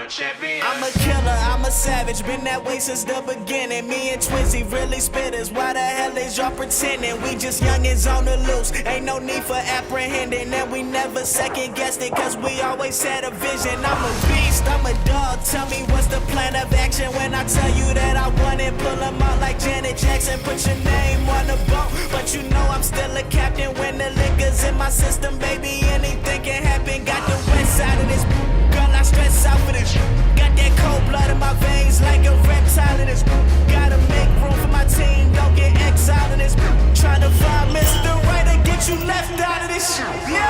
champion. I'm a killer, I'm a savage, been that way since the beginning. Me and Twizzy really spitters, why the hell is y'all pretending? We just youngins on the loose, ain't no need for apprehending. And we never second guessed it, cause we always had a vision. I'm a beast, I'm a dog, tell me what's the plan of action? When I tell you that I want it, pull them out like Janet Jackson. Put your name on the boat, but you know I'm still a captain. When the liquor's in my system, baby, anything can happen. Got the west side of this, girl, I stress out for this. Got that cold blood in my veins like a reptile in this. Gotta make room for my team, don't get exiled in this. Trying to find Mr. Right and get you left out of this shit. Yeah.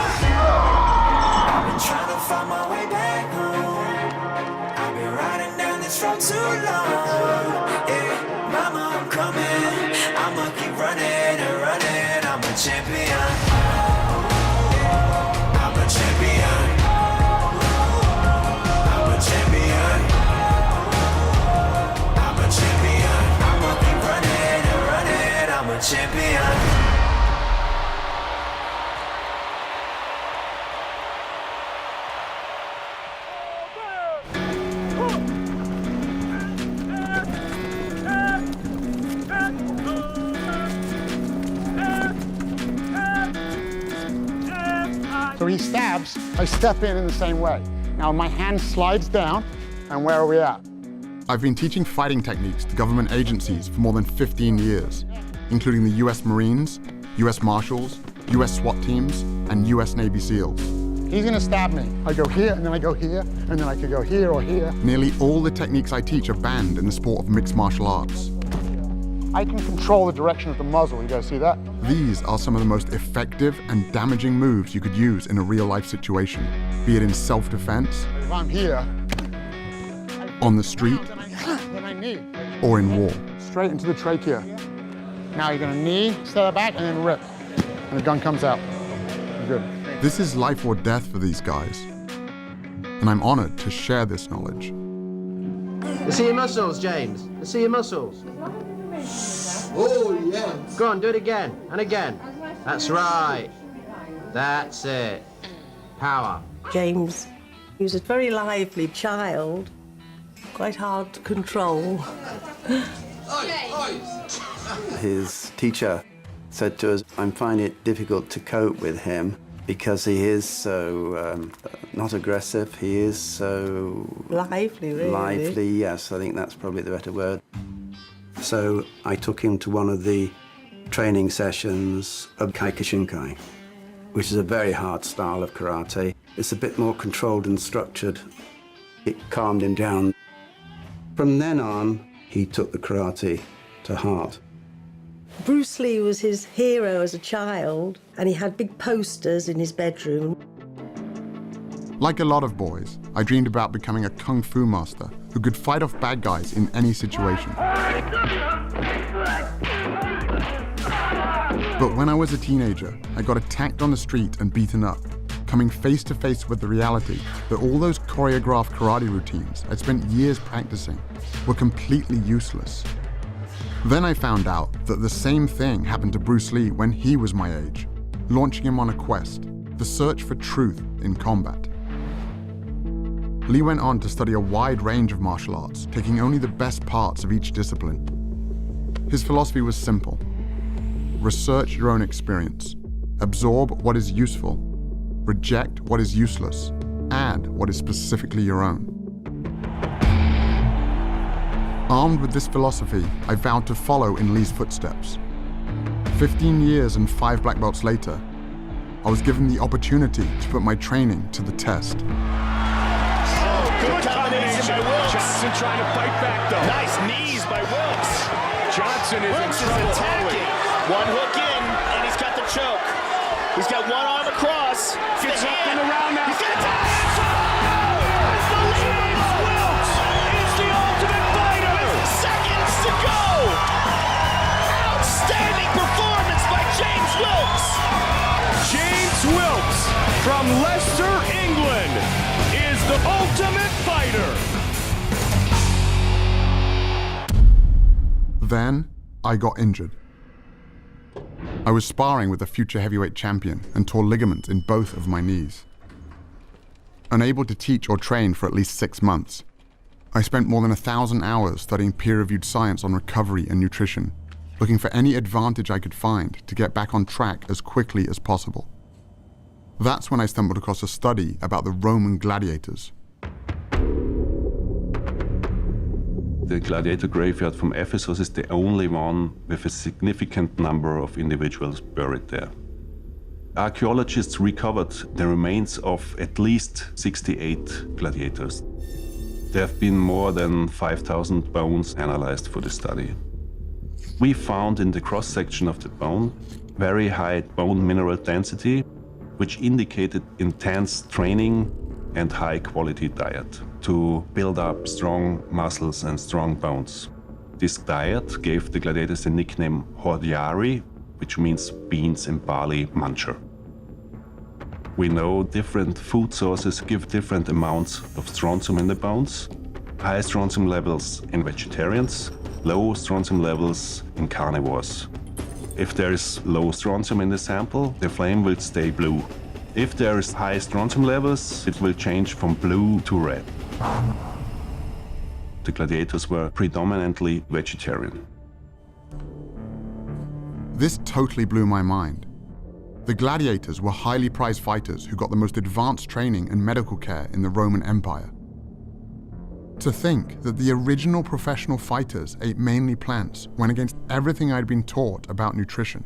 I've been trying to find my way back home. I've been riding down this road too long. Yeah, mama, I'm coming. I'ma keep running and running. I'm a champion. I'm a champion. I'm a champion. I'm a champion. I'ma keep running and running. I'm a champion. So he stabs, I step in the same way. Now my hand slides down, and where are we at? I've been teaching fighting techniques to government agencies for more than 15 years, including the US Marines, US Marshals, US SWAT teams, and US Navy SEALs. He's gonna stab me. I go here, and then I go here, and then I could go here or here. Nearly all the techniques I teach are banned in the sport of mixed martial arts. I can control the direction of the muzzle, you guys see that? These are some of the most effective and damaging moves you could use in a real-life situation, be it in self-defense, If I'm here, on the street, then I knee. or in war. Straight into the trachea. Now you're gonna knee, step back, and then rip. And the gun comes out. Good. This is life or death for these guys, and I'm honored to share this knowledge. Let's see your muscles, James. Let's see your muscles. Oh, yes. Go on, do it again and again. That's right. That's it. Power. James, he was a very lively child, quite hard to control. His teacher said to us, I'm finding it difficult to cope with him because he is so not aggressive, he is so... Lively, really. Lively, yes, I think that's probably the better word. So I took him to one of the training sessions of Kyokushinkai, which is a very hard style of karate. It's a bit more controlled and structured. It calmed him down. From then on, he took the karate to heart. Bruce Lee was his hero as a child, and he had big posters in his bedroom. Like a lot of boys, I dreamed about becoming a kung fu master who could fight off bad guys in any situation. But when I was a teenager, I got attacked on the street and beaten up, coming face to face with the reality that all those choreographed karate routines I'd spent years practicing were completely useless. Then I found out that the same thing happened to Bruce Lee when he was my age, launching him on a quest, the search for truth in combat. Lee went on to study a wide range of martial arts, taking only the best parts of each discipline. His philosophy was simple: research your own experience, absorb what is useful, reject what is useless, add what is specifically your own. Armed with this philosophy, I vowed to follow in Lee's footsteps. 15 years and 5 black belts later, I was given the opportunity to put my training to the test. Good combination by Wilkes. Johnson trying to fight back, though. Nice knees by Wilkes. Johnson is in trouble. Attacking. One hook in, and he's got the choke. He's got one arm across. Gets up and around now. He's got a tap. Wilkes is the ultimate fighter. Seconds to go. Outstanding performance by James Wilkes. James Wilkes from Leicester, England, is the ultimate fighter. Then, I got injured. I was sparring with a future heavyweight champion and tore ligaments in both of my knees. Unable to teach or train for at least 6 months, I spent more than 1,000 hours studying peer-reviewed science on recovery and nutrition, looking for any advantage I could find to get back on track as quickly as possible. That's when I stumbled across a study about the Roman gladiators. The gladiator graveyard from Ephesus is the only one with a significant number of individuals buried there. Archaeologists recovered the remains of at least 68 gladiators. There have been more than 5,000 bones analyzed for the study. We found in the cross-section of the bone very high bone mineral density, which indicated intense training and high-quality diet to build up strong muscles and strong bones. This diet gave the gladiators the nickname hordeari, which means beans and barley muncher. We know different food sources give different amounts of strontium in the bones. High strontium levels in vegetarians, low strontium levels in carnivores. If there is low strontium in the sample, the flame will stay blue. If there is high strontium levels, it will change from blue to red. The gladiators were predominantly vegetarian. This totally blew my mind. The gladiators were highly prized fighters who got the most advanced training and medical care in the Roman Empire. To think that the original professional fighters ate mainly plants went against everything I'd been taught about nutrition.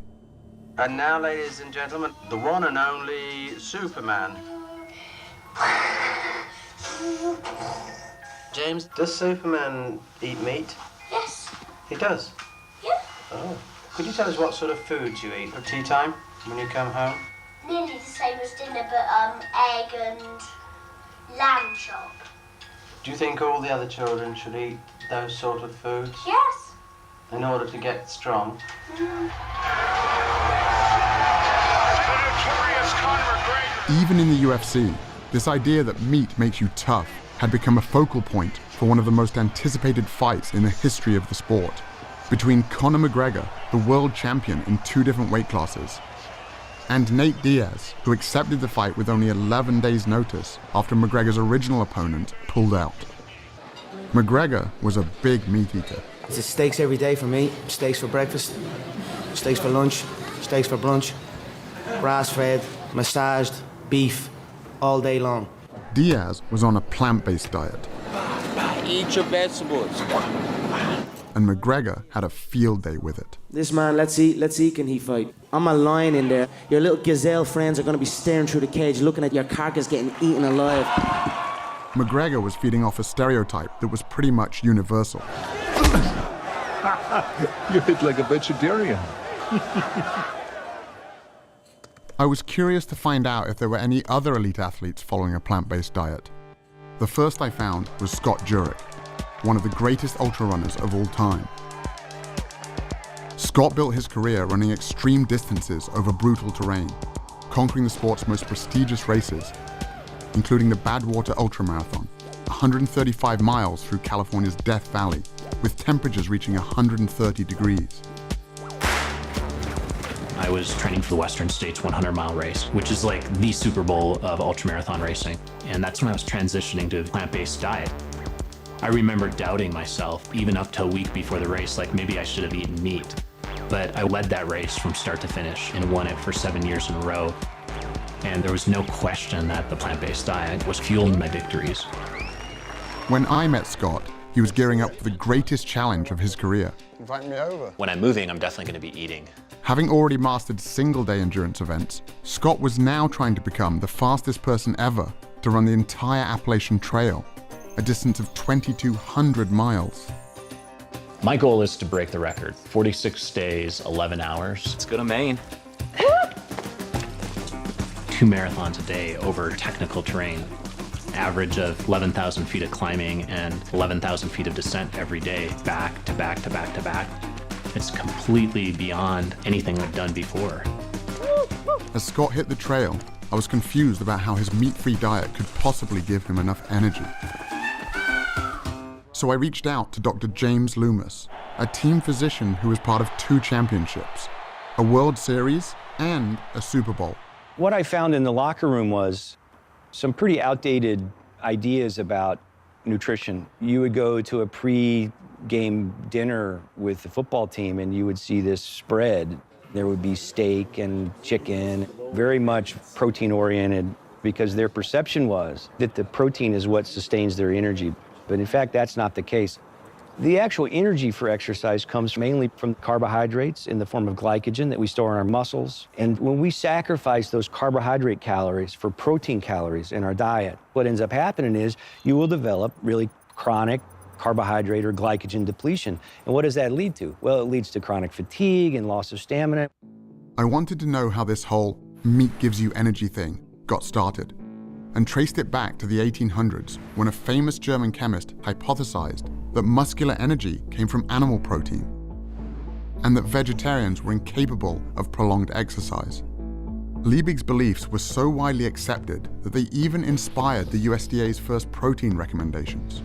And now, ladies and gentlemen, the one and only Superman. James, does Superman eat meat? Yes. He does? Yeah. Oh. Could you tell us what sort of foods you eat at tea time when you come home? Nearly the same as dinner, but egg and lamb chop. Do you think all the other children should eat those sort of foods? Yes. In order to get strong? Even in the UFC, this idea that meat makes you tough had become a focal point for one of the most anticipated fights in the history of the sport, between Conor McGregor, the world champion in 2 different weight classes, and Nate Diaz, who accepted the fight with only 11 days' notice after McGregor's original opponent pulled out. McGregor was a big meat eater. It's steaks every day for me. Steaks for breakfast, steaks for lunch, steaks for brunch, grass-fed, massaged, beef, all day long. Diaz was on a plant-based diet. Eat your vegetables. And McGregor had a field day with it. This man, let's eat, can he fight? I'm a lion in there. Your little gazelle friends are going to be staring through the cage, looking at your carcass getting eaten alive. McGregor was feeding off a stereotype that was pretty much universal. You eat like a vegetarian. I was curious to find out if there were any other elite athletes following a plant-based diet. The first I found was Scott Jurek, one of the greatest ultra runners of all time. Scott built his career running extreme distances over brutal terrain, conquering the sport's most prestigious races, including the Badwater Ultramarathon, 135 miles through California's Death Valley, with temperatures reaching 130 degrees. I was training for the Western States 100-mile race, which is like the Super Bowl of ultramarathon racing. And that's when I was transitioning to a plant-based diet. I remember doubting myself, even up to a week before the race, like maybe I should have eaten meat. But I led that race from start to finish and won it for 7 years in a row. And there was no question that the plant-based diet was fueling my victories. When I met Scott, he was gearing up for the greatest challenge of his career. Invite me over. When I'm moving, I'm definitely going to be eating. Having already mastered single-day endurance events, Scott was now trying to become the fastest person ever to run the entire Appalachian Trail, a distance of 2,200 miles. My goal is to break the record. 46 days, 11 hours. Let's go to Maine. 2 marathons a day over technical terrain. Average of 11,000 feet of climbing and 11,000 feet of descent every day, back to back to back to back. It's completely beyond anything I've done before. As Scott hit the trail, I was confused about how his meat-free diet could possibly give him enough energy. So I reached out to Dr. James Loomis, a team physician who was part of 2 championships, a World Series and a Super Bowl. What I found in the locker room was some pretty outdated ideas about nutrition. You would go to a pre-game dinner with the football team and you would see this spread. There would be steak and chicken, very much protein-oriented, because their perception was that the protein is what sustains their energy. But in fact, that's not the case. The actual energy for exercise comes mainly from carbohydrates in the form of glycogen that we store in our muscles. And when we sacrifice those carbohydrate calories for protein calories in our diet, what ends up happening is you will develop really chronic carbohydrate or glycogen depletion. And what does that lead to? Well, it leads to chronic fatigue and loss of stamina. I wanted to know how this whole meat gives you energy thing got started, and traced it back to the 1800s when a famous German chemist hypothesized that muscular energy came from animal protein, and that vegetarians were incapable of prolonged exercise. Liebig's beliefs were so widely accepted that they even inspired the USDA's first protein recommendations.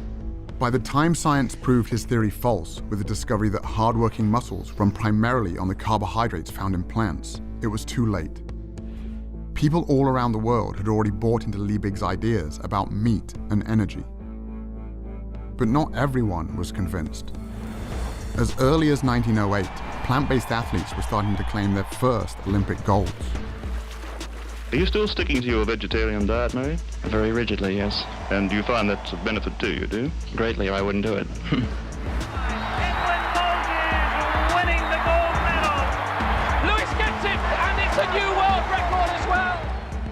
By the time science proved his theory false with the discovery that hardworking muscles run primarily on the carbohydrates found in plants, it was too late. People all around the world had already bought into Liebig's ideas about meat and energy. But not everyone was convinced. As early as 1908, plant-based athletes were starting to claim their first Olympic golds. Are you still sticking to your vegetarian diet, Mary? Very rigidly, yes. And do you find that's of benefit to you, do you? Greatly, or I wouldn't do it. Winning the gold medal. Lewis gets it, and it's a new world record as well.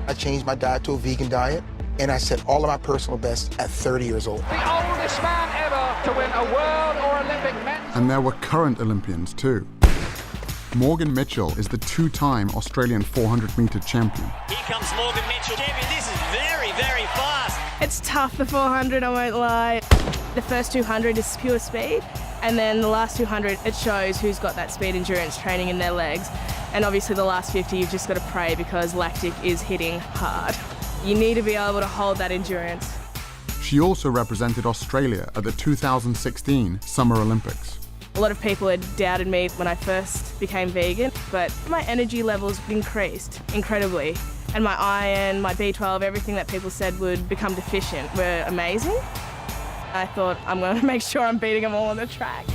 I changed my diet to a vegan diet, and I set all of my personal bests at 30 years old. The oldest man ever to win a world or Olympic men's. And there were current Olympians too. Morgan Mitchell is the two-time Australian 400-meter champion. Here comes Morgan Mitchell. Champion, this is very, very fast. It's tough, the 400, I won't lie. The first 200 is pure speed, and then the last 200, it shows who's got that speed endurance training in their legs. And obviously the last 50, you've just got to pray because lactic is hitting hard. You need to be able to hold that endurance. She also represented Australia at the 2016 Summer Olympics. A lot of people had doubted me when I first became vegan, but my energy levels increased incredibly. And my iron, my B12, everything that people said would become deficient were amazing. I thought, I'm going to make sure I'm beating them all on the track.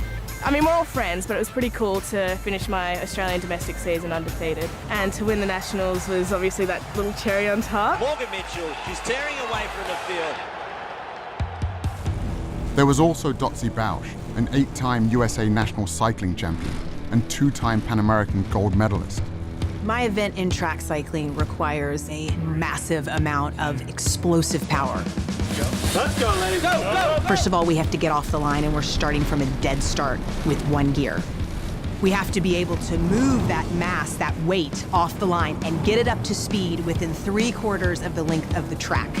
I mean, we're all friends, but it was pretty cool to finish my Australian domestic season undefeated. And to win the Nationals was obviously that little cherry on top. Morgan Mitchell, she's tearing away from the field. There was also Dotsie Bausch, an 8-time USA national cycling champion and 2-time Pan American gold medalist. My event in track cycling requires a massive amount of explosive power. Let's go, ladies. Go, go, go. First of all, we have to get off the line, and we're starting from a dead start with one gear. We have to be able to move that mass, that weight, off the line and get it up to speed within 3/4 of the length of the track.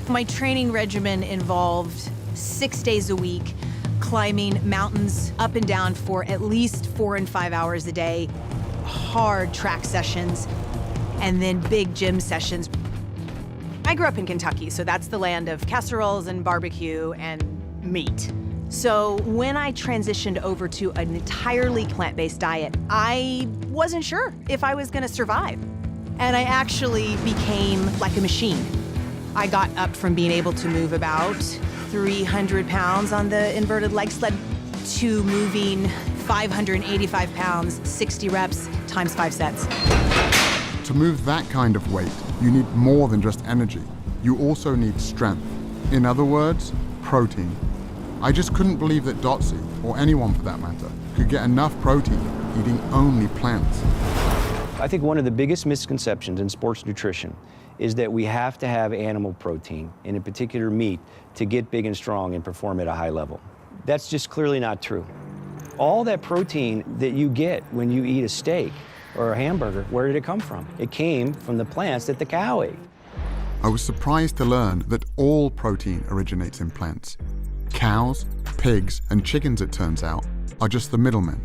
My training regimen involved 6 days a week, climbing mountains up and down for at least 4 and 5 hours a day, hard track sessions, and then big gym sessions. I grew up in Kentucky, so that's the land of casseroles and barbecue and meat. So when I transitioned over to an entirely plant-based diet, I wasn't sure if I was gonna survive. And I actually became like a machine. I got up from being able to move about 300 pounds on the inverted leg sled to moving 585 pounds, 60 reps, times 5 sets. To move that kind of weight, you need more than just energy. You also need strength. In other words, protein. I just couldn't believe that Dotsie, or anyone for that matter, could get enough protein eating only plants. I think one of the biggest misconceptions in sports nutrition is that we have to have animal protein, and in particular meat, to get big and strong and perform at a high level. That's just clearly not true. All that protein that you get when you eat a steak or a hamburger, where did it come from? It came from the plants that the cow ate. I was surprised to learn that all protein originates in plants. Cows, pigs, and chickens, it turns out, are just the middlemen.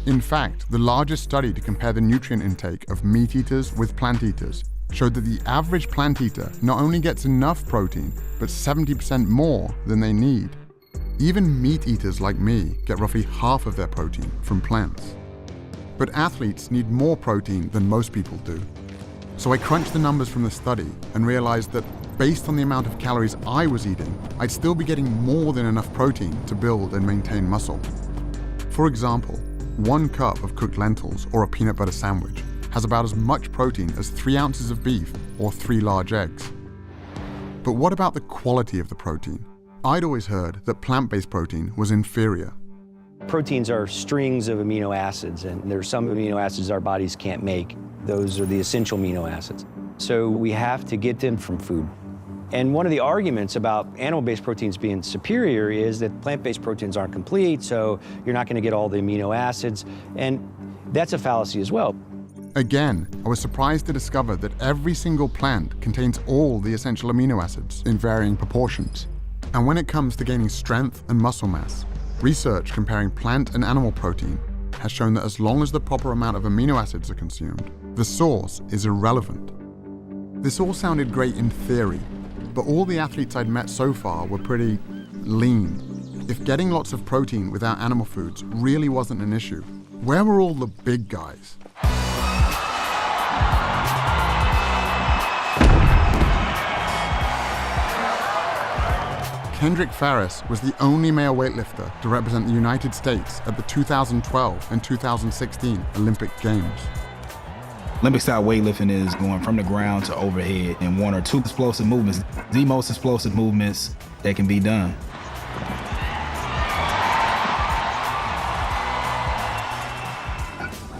In fact, the largest study to compare the nutrient intake of meat eaters with plant eaters showed that the average plant eater not only gets enough protein, but 70% more than they need. Even meat eaters like me get roughly half of their protein from plants. But athletes need more protein than most people do. So I crunched the numbers from the study and realized that based on the amount of calories I was eating, I'd still be getting more than enough protein to build and maintain muscle. For example, 1 cup of cooked lentils or a peanut butter sandwich has about as much protein as 3 ounces of beef or 3 large eggs. But what about the quality of the protein? I'd always heard that plant-based protein was inferior. Proteins are strings of amino acids, and there's some amino acids our bodies can't make. Those are the essential amino acids. So we have to get them from food. And one of the arguments about animal-based proteins being superior is that plant-based proteins aren't complete, so you're not going to get all the amino acids, and that's a fallacy as well. Again, I was surprised to discover that every single plant contains all the essential amino acids in varying proportions. And when it comes to gaining strength and muscle mass, research comparing plant and animal protein has shown that as long as the proper amount of amino acids are consumed, the source is irrelevant. This all sounded great in theory, but all the athletes I'd met so far were pretty lean. If getting lots of protein without animal foods really wasn't an issue, where were all the big guys? Kendrick Farris was the only male weightlifter to represent the United States at the 2012 and 2016 Olympic Games. Olympic-style weightlifting is going from the ground to overhead in 1 or 2 explosive movements, the most explosive movements that can be done.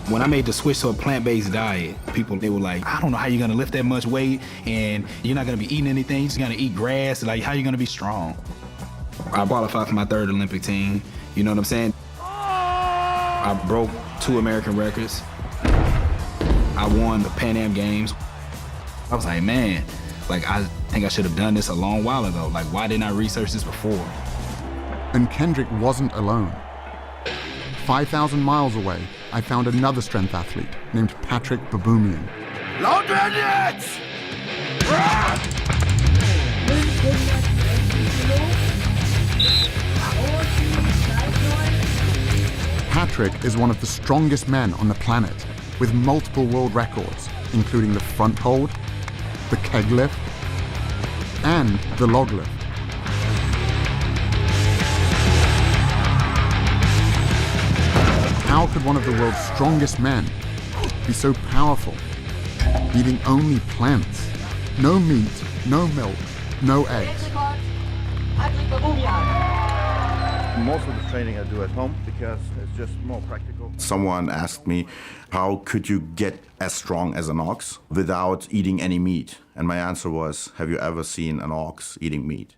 When I made the switch to a plant-based diet, they were like, I don't know how you're gonna lift that much weight and you're not gonna be eating anything, you're just gonna eat grass, like how are you gonna be strong? I qualified for my 3rd Olympic team, you know what I'm saying? I broke 2 American records. I won the Pan Am Games. I was like, man, like I think I should have done this a long while ago. Like, why didn't I research this before? And Kendrick wasn't alone. 5,000 miles away, I found another strength athlete named Patrick Baboumian. Load bandits! Patrick is one of the strongest men on the planet, with multiple world records, including the front hold, the keg lift, and the log lift. How could one of the world's strongest men be so powerful, eating only plants? No meat, no milk, no eggs. Most of the training I do at home because it's just more practical. Someone asked me, how could you get as strong as an ox without eating any meat? And my answer was, have you ever seen an ox eating meat?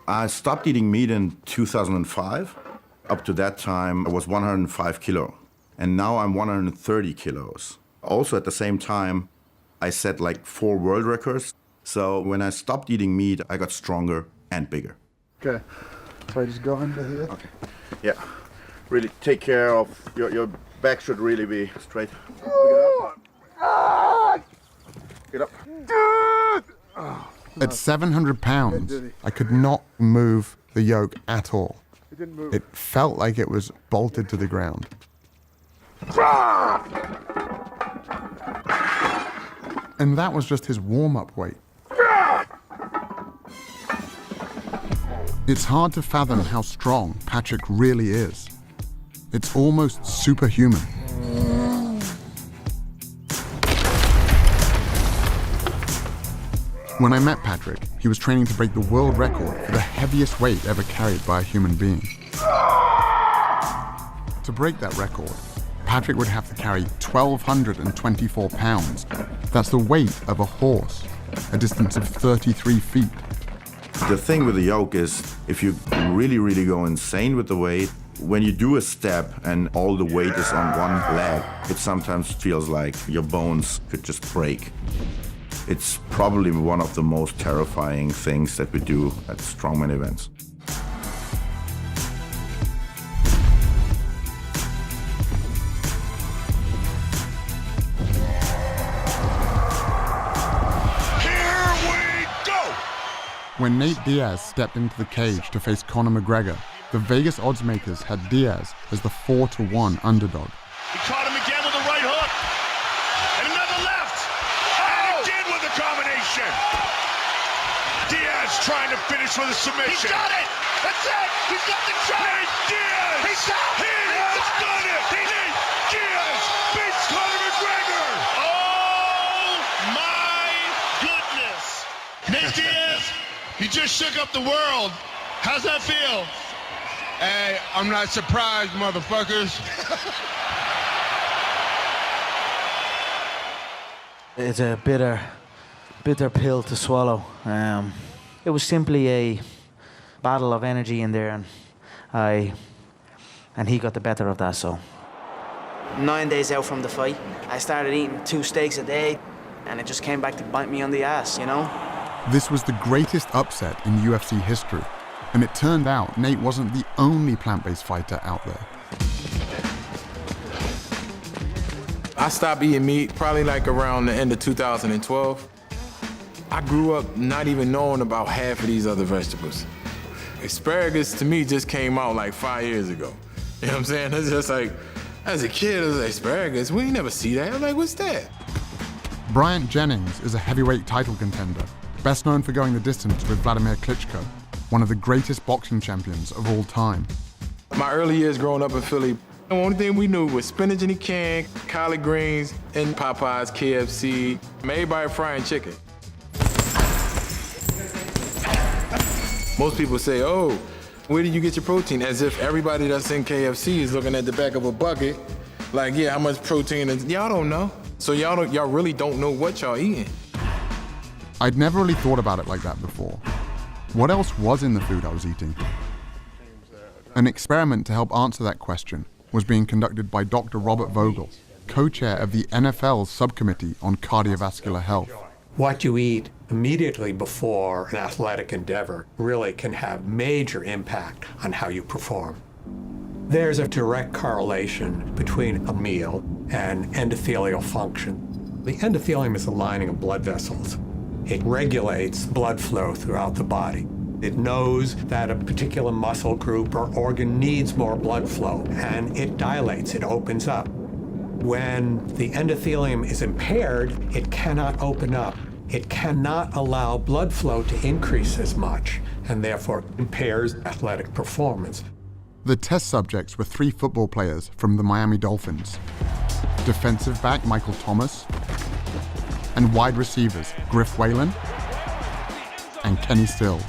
I stopped eating meat in 2005. Up to that time, I was 105 kilo. And now I'm 130 kilos. Also at the same time, I set like 4 world records. So when I stopped eating meat, I got stronger and bigger. Okay, so I just go under here. Okay, yeah. Really take care of, your back should really be straight. Get up. Oh, At 700 pounds, I could not move the yoke at all. It didn't move. It felt like it was bolted to the ground. And that was just his warm-up weight. It's hard to fathom how strong Patrick really is. It's almost superhuman. When I met Patrick, he was training to break the world record for the heaviest weight ever carried by a human being. To break that record, Patrick would have to carry 1,224 pounds. That's the weight of a horse, a distance of 33 feet. The thing with the yoke is, if you really, really go insane with the weight, when you do a step and all the weight is on one leg, it sometimes feels like your bones could just break. It's probably one of the most terrifying things that we do at strongman events. When Nate Diaz stepped into the cage to face Conor McGregor, the Vegas oddsmakers had Diaz as the 4-1 underdog. He caught him again with a goes for the submission. He's got it. That's it. He's got the choke. He's done it. Nate Diaz beats Conor McGregor. Oh my goodness. Nate Diaz, you just shook up the world. How's that feel? Hey, I'm not surprised, motherfuckers. It's a bitter pill to swallow. It was simply a battle of energy in there, and he got the better of that. So 9 days out from the fight, I started eating 2 steaks a day, and it just came back to bite me on the ass, you know? This was the greatest upset in UFC history, and it turned out Nate wasn't the only plant-based fighter out there. I stopped eating meat probably like around the end of 2012. I grew up not even knowing about half of these other vegetables. Asparagus to me just came out like 5 years ago. You know what I'm saying? It's just like, as a kid, it was like, asparagus, we ain't never see that. I was like, what's that? Bryant Jennings is a heavyweight title contender, best known for going the distance with Vladimir Klitschko, one of the greatest boxing champions of all time. My early years growing up in Philly, the only thing we knew was spinach in a can, collard greens, and Popeyes, KFC, everybody frying chicken. Most people say, oh, where do you get your protein? As if everybody that's in KFC is looking at the back of a bucket, like, yeah, how much protein is, y'all don't know. So y'all really don't know what y'all eating. I'd never really thought about it like that before. What else was in the food I was eating? An experiment to help answer that question was being conducted by Dr. Robert Vogel, co-chair of the NFL's subcommittee on cardiovascular health. What you eat immediately before an athletic endeavor really can have major impact on how you perform. There's a direct correlation between a meal and endothelial function. The endothelium is the lining of blood vessels. It regulates blood flow throughout the body. It knows that a particular muscle group or organ needs more blood flow, and it dilates, it opens up. When the endothelium is impaired, it cannot open up. It cannot allow blood flow to increase as much, and therefore impairs athletic performance. The test subjects were 3 football players from the Miami Dolphins, defensive back Michael Thomas, and wide receivers Griff Whalen and Kenny Stills.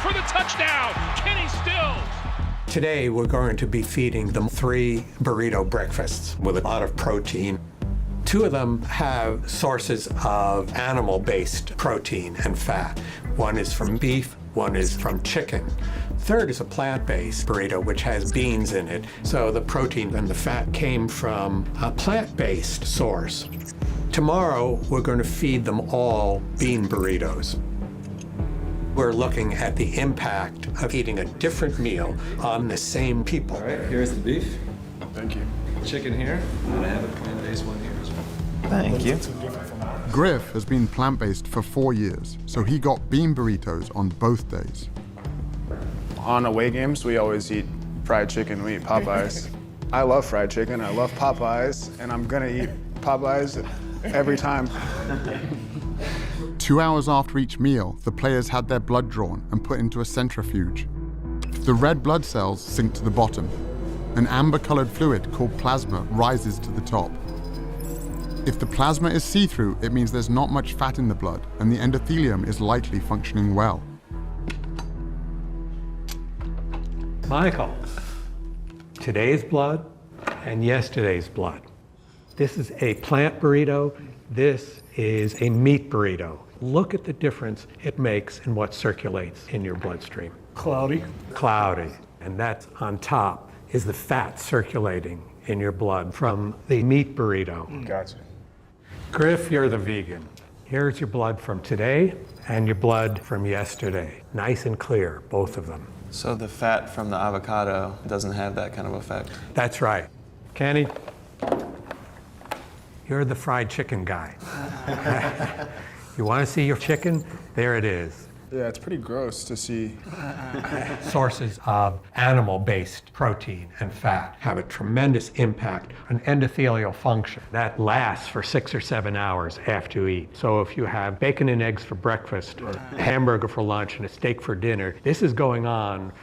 For the touchdown, Kenny Stills. Today, we're going to be feeding them 3 burrito breakfasts with a lot of protein. 2 of them have sources of animal-based protein and fat. One is from beef, one is from chicken. Third is a plant-based burrito, which has beans in it. So the protein and the fat came from a plant-based source. Tomorrow, we're going to feed them all bean burritos. We're looking at the impact of eating a different meal on the same people. All right, here's the beef. Thank you. Chicken here, and I have a plant-based one here as well. Thank you. Griff has been plant-based for 4 years, so he got bean burritos on both days. On away games, we always eat fried chicken, we eat Popeyes. I love fried chicken, I love Popeyes, and I'm gonna eat Popeyes every time. 2 hours after each meal, the players had their blood drawn and put into a centrifuge. The red blood cells sink to the bottom. An amber-colored fluid called plasma rises to the top. If the plasma is see-through, it means there's not much fat in the blood, and the endothelium is likely functioning well. Michael, today's blood and yesterday's blood. This is a plant burrito. This is a meat burrito. Look at the difference it makes in what circulates in your bloodstream. Cloudy. Cloudy. And that's on top is the fat circulating in your blood from the meat burrito. Gotcha. Griff, you're the vegan. Here's your blood from today and your blood from yesterday. Nice and clear, both of them. So the fat from the avocado doesn't have that kind of effect? That's right. Kenny, you're the fried chicken guy. You want to see your chicken? There it is. Yeah, it's pretty gross to see. Sources of animal-based protein and fat have a tremendous impact on endothelial function. That lasts for 6 or 7 hours after you eat. So if you have bacon and eggs for breakfast, or a hamburger for lunch, and a steak for dinner, this is going on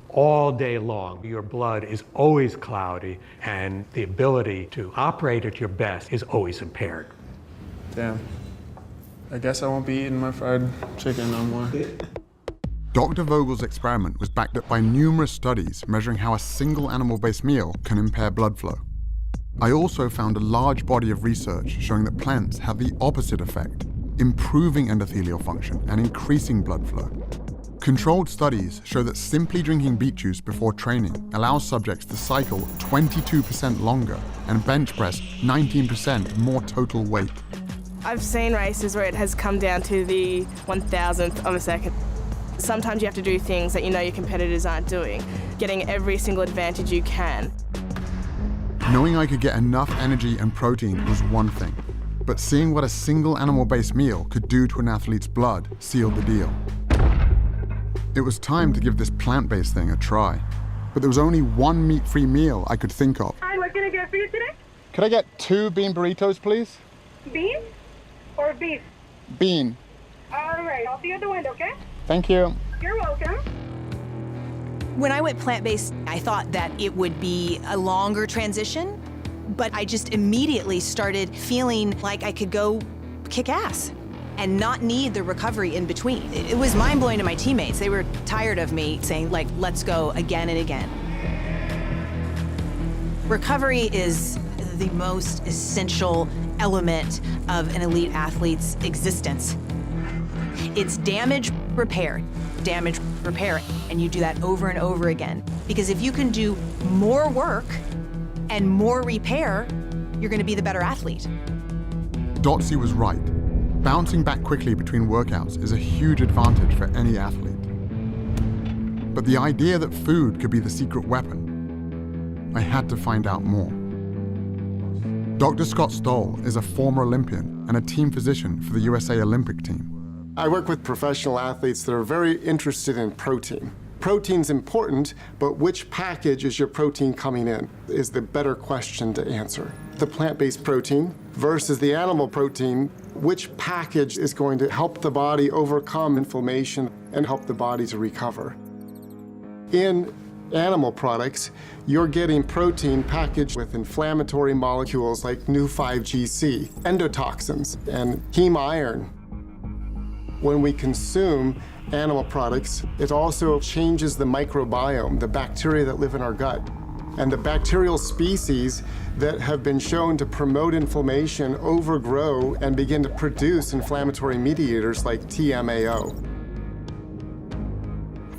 all day long. Your blood is always cloudy, and the ability to operate at your best is always impaired. Damn. I guess I won't be eating my fried chicken no more. Dr. Vogel's experiment was backed up by numerous studies measuring how a single animal-based meal can impair blood flow. I also found a large body of research showing that plants have the opposite effect, improving endothelial function and increasing blood flow. Controlled studies show that simply drinking beet juice before training allows subjects to cycle 22% longer and bench press 19% more total weight. I've seen races where it has come down to the 1,000th of a second. Sometimes you have to do things that you know your competitors aren't doing, getting every single advantage you can. Knowing I could get enough energy and protein was one thing, but seeing what a single animal-based meal could do to an athlete's blood sealed the deal. It was time to give this plant-based thing a try, but there was only one meat-free meal I could think of. Hi, what can I get for you today? Could I get 2 bean burritos, please? Bean or beef? Bean. All right, I'll see you at the window, okay? Thank you. You're welcome. When I went plant-based, I thought that it would be a longer transition, but I just immediately started feeling like I could go kick ass and not need the recovery in between. It was mind-blowing to my teammates. They were tired of me saying, like, let's go again and again. Recovery is the most essential element of an elite athlete's existence. It's damage repair, and you do that over and over again. Because if you can do more work and more repair, you're gonna be the better athlete. Dotsy was right. Bouncing back quickly between workouts is a huge advantage for any athlete. But the idea that food could be the secret weapon, I had to find out more. Dr. Scott Stoll is a former Olympian and a team physician for the USA Olympic team. I work with professional athletes that are very interested in protein. Protein's important, but which package is your protein coming in is the better question to answer. The plant-based protein versus the animal protein, which package is going to help the body overcome inflammation and help the body to recover? In animal products, you're getting protein packaged with inflammatory molecules like Nu-5GC, endotoxins, and heme iron. When we consume animal products, it also changes the microbiome, the bacteria that live in our gut. And the bacterial species that have been shown to promote inflammation overgrow and begin to produce inflammatory mediators like TMAO.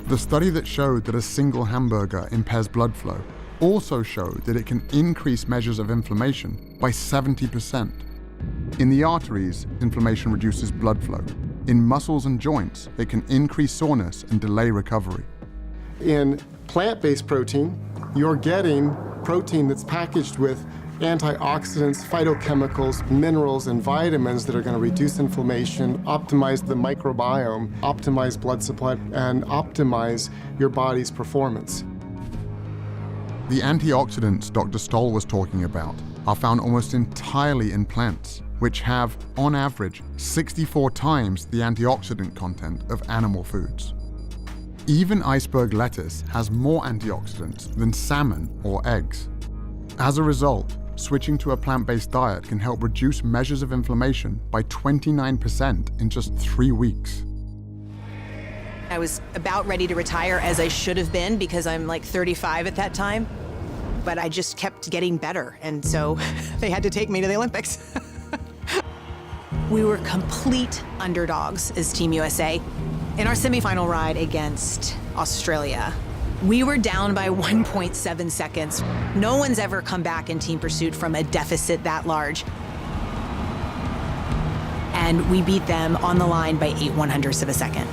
The study that showed that a single hamburger impairs blood flow also showed that it can increase measures of inflammation by 70%. In the arteries, inflammation reduces blood flow. In muscles and joints, it can increase soreness and delay recovery. In plant-based protein, you're getting protein that's packaged with antioxidants, phytochemicals, minerals, and vitamins that are going to reduce inflammation, optimize the microbiome, optimize blood supply, and optimize your body's performance. The antioxidants Dr. Stoll was talking about are found almost entirely in plants, which have, on average, 64 times the antioxidant content of animal foods. Even iceberg lettuce has more antioxidants than salmon or eggs. As a result, switching to a plant-based diet can help reduce measures of inflammation by 29% in just 3 weeks. I was about ready to retire, as I should have been, because I'm like 35 at that time. But I just kept getting better, and so they had to take me to the Olympics. We were complete underdogs as Team USA. In our semifinal ride against Australia, we were down by 1.7 seconds. No one's ever come back in team pursuit from a deficit that large. And we beat them on the line by 8/100ths of a second.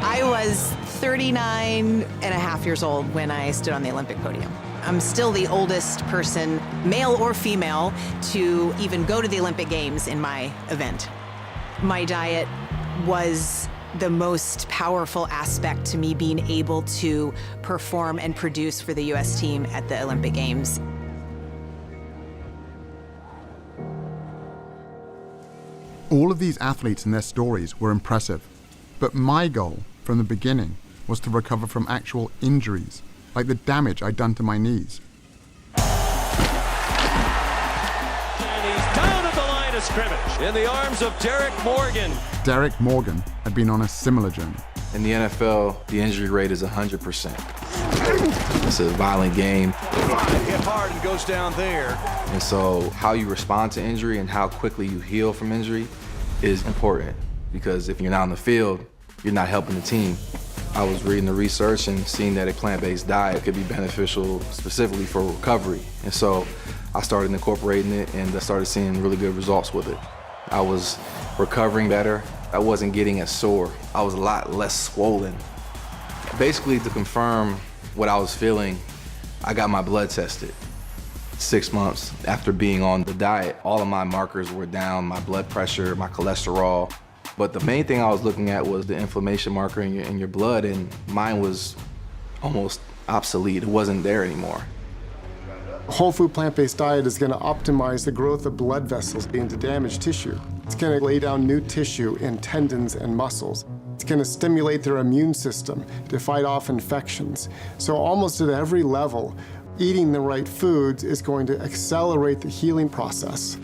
I was 39 and a half years old when I stood on the Olympic podium. I'm still the oldest person, male or female, to even go to the Olympic Games in my event. My diet was the most powerful aspect to me being able to perform and produce for the US team at the Olympic Games. All of these athletes and their stories were impressive, but my goal from the beginning was to recover from actual injuries, like the damage I'd done to my knees. And he's down at the line of scrimmage in the arms of Derek Morgan. Derek Morgan had been on a similar journey. In the NFL, the injury rate is 100%. It's a violent game. Hit hard and goes down there. And so how you respond to injury and how quickly you heal from injury is important, because if you're not on the field, you're not helping the team. I was reading the research and seeing that a plant-based diet could be beneficial specifically for recovery. And so I started incorporating it, and I started seeing really good results with it. I was recovering better. I wasn't getting as sore. I was a lot less swollen. Basically, to confirm what I was feeling, I got my blood tested. 6 months after being on the diet, all of my markers were down, my blood pressure, my cholesterol. But the main thing I was looking at was the inflammation marker in your blood, and mine was almost obsolete. It wasn't there anymore. A whole food plant-based diet is going to optimize the growth of blood vessels into damaged tissue. It's going to lay down new tissue in tendons and muscles. It's going to stimulate their immune system to fight off infections. So almost at every level, eating the right foods is going to accelerate the healing process.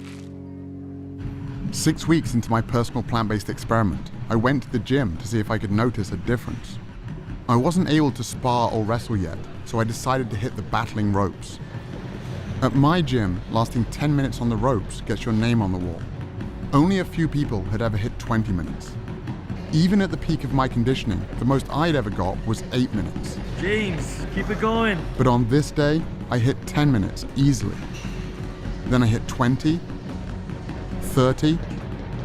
6 weeks into my personal plant-based experiment, I went to the gym to see if I could notice a difference. I wasn't able to spar or wrestle yet, so I decided to hit the battling ropes. At my gym, lasting 10 minutes on the ropes gets your name on the wall. Only a few people had ever hit 20 minutes. Even at the peak of my conditioning, the most I'd ever got was 8 minutes. James, keep it going. But on this day, I hit 10 minutes easily. Then I hit 20, 30.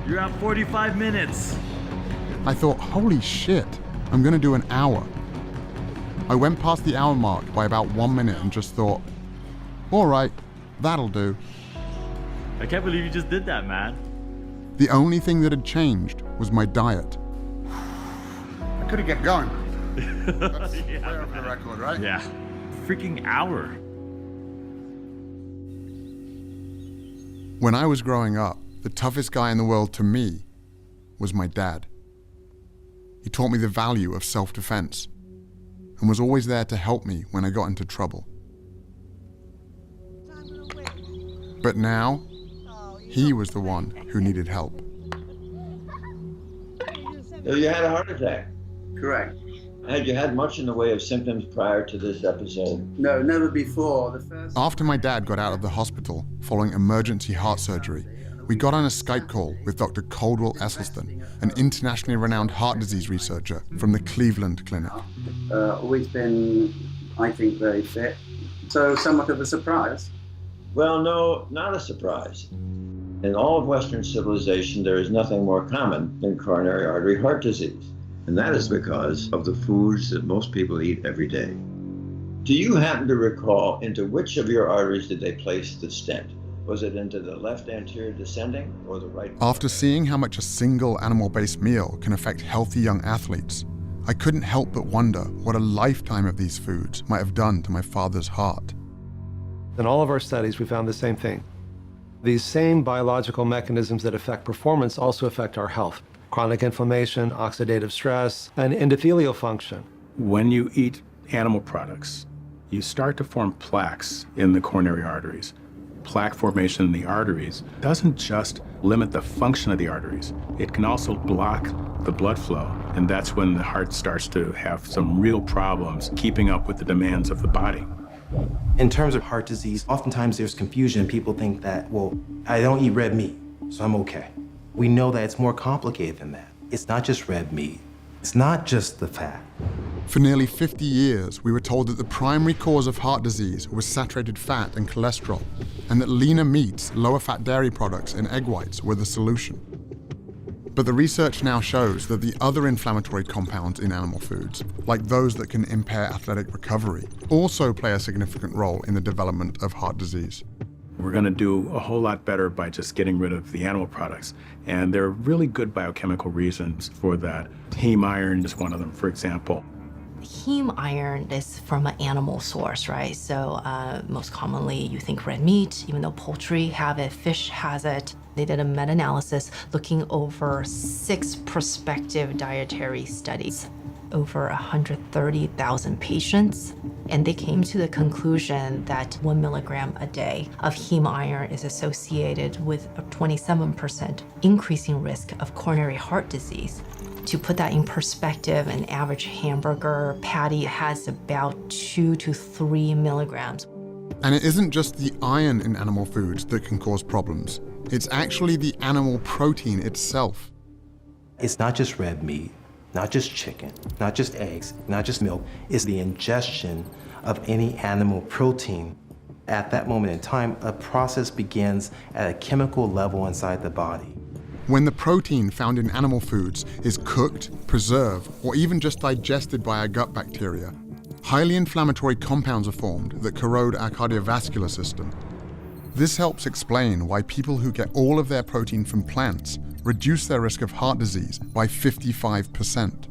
You're at 45 minutes. I thought, holy shit, I'm gonna do an hour. I went past the hour mark by about 1 minute and just thought, all right, that'll do. I can't believe you just did that, man. The only thing that had changed was my diet. I couldn't get going. That's fair for the record, right? Yeah. Freaking hour. When I was growing up, the toughest guy in the world to me was my dad. He taught me the value of self-defense and was always there to help me when I got into trouble. But now, he was the one who needed help. So you had a heart attack? Correct. Had you had much in the way of symptoms prior to this episode? No, never before. After my dad got out of the hospital following emergency heart surgery, we got on a Skype call with Dr. Caldwell Esselstyn, an internationally renowned heart disease researcher from the Cleveland Clinic. Always been, I think, very fit. So somewhat of a surprise. Well, no, not a surprise. In all of Western civilization, there is nothing more common than coronary artery heart disease. And that is because of the foods that most people eat every day. Do you happen to recall into which of your arteries did they place the stent? Was it into the left anterior descending or the right? After seeing how much a single animal-based meal can affect healthy young athletes, I couldn't help but wonder what a lifetime of these foods might have done to my father's heart. In all of our studies, we found the same thing. These same biological mechanisms that affect performance also affect our health. Chronic inflammation, oxidative stress, and endothelial function. When you eat animal products, you start to form plaques in the coronary arteries. Plaque formation in the arteries doesn't just limit the function of the arteries, it can also block the blood flow. And that's when the heart starts to have some real problems keeping up with the demands of the body. In terms of heart disease, oftentimes there's confusion. People think that, well, I don't eat red meat, so I'm okay. We know that it's more complicated than that. It's not just red meat. It's not just the fat. For nearly 50 years, we were told that the primary cause of heart disease was saturated fat and cholesterol, and that leaner meats, lower fat dairy products, and egg whites were the solution. But the research now shows that the other inflammatory compounds in animal foods, like those that can impair athletic recovery, also play a significant role in the development of heart disease. We're going to do a whole lot better by just getting rid of the animal products. And there are really good biochemical reasons for that. Heme iron is one of them, for example. Heme iron is from an animal source, right? So most commonly you think red meat, even though poultry have it, fish has it. They did a meta-analysis looking over 6 prospective dietary studies, over 130,000 patients. And they came to the conclusion that 1 milligram a day of heme iron is associated with a 27% increasing risk of coronary heart disease. To put that in perspective, an average hamburger patty has about 2 to 3 milligrams. And it isn't just the iron in animal foods that can cause problems. It's actually the animal protein itself. It's not just red meat, not just chicken, not just eggs, not just milk. It's the ingestion of any animal protein. At that moment in time, a process begins at a chemical level inside the body. When the protein found in animal foods is cooked, preserved, or even just digested by our gut bacteria, highly inflammatory compounds are formed that corrode our cardiovascular system. This helps explain why people who get all of their protein from plants reduce their risk of heart disease by 55%.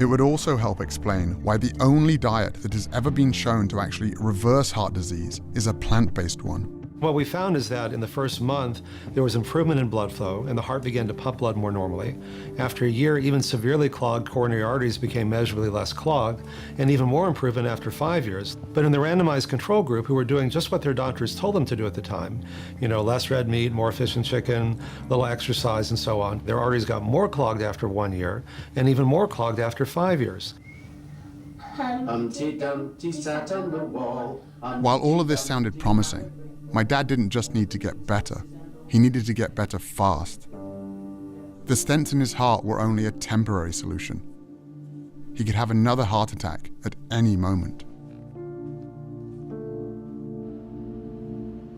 It would also help explain why the only diet that has ever been shown to actually reverse heart disease is a plant-based one. What we found is that in the first month, there was improvement in blood flow and the heart began to pump blood more normally. After a year, even severely clogged coronary arteries became measurably less clogged, and even more improvement after 5 years. But in the randomized control group, who were doing just what their doctors told them to do at the time, less red meat, more fish and chicken, little exercise and so on, their arteries got more clogged after 1 year and even more clogged after 5 years. While all of this sounded promising, my dad didn't just need to get better, he needed to get better fast. The stents in his heart were only a temporary solution. He could have another heart attack at any moment.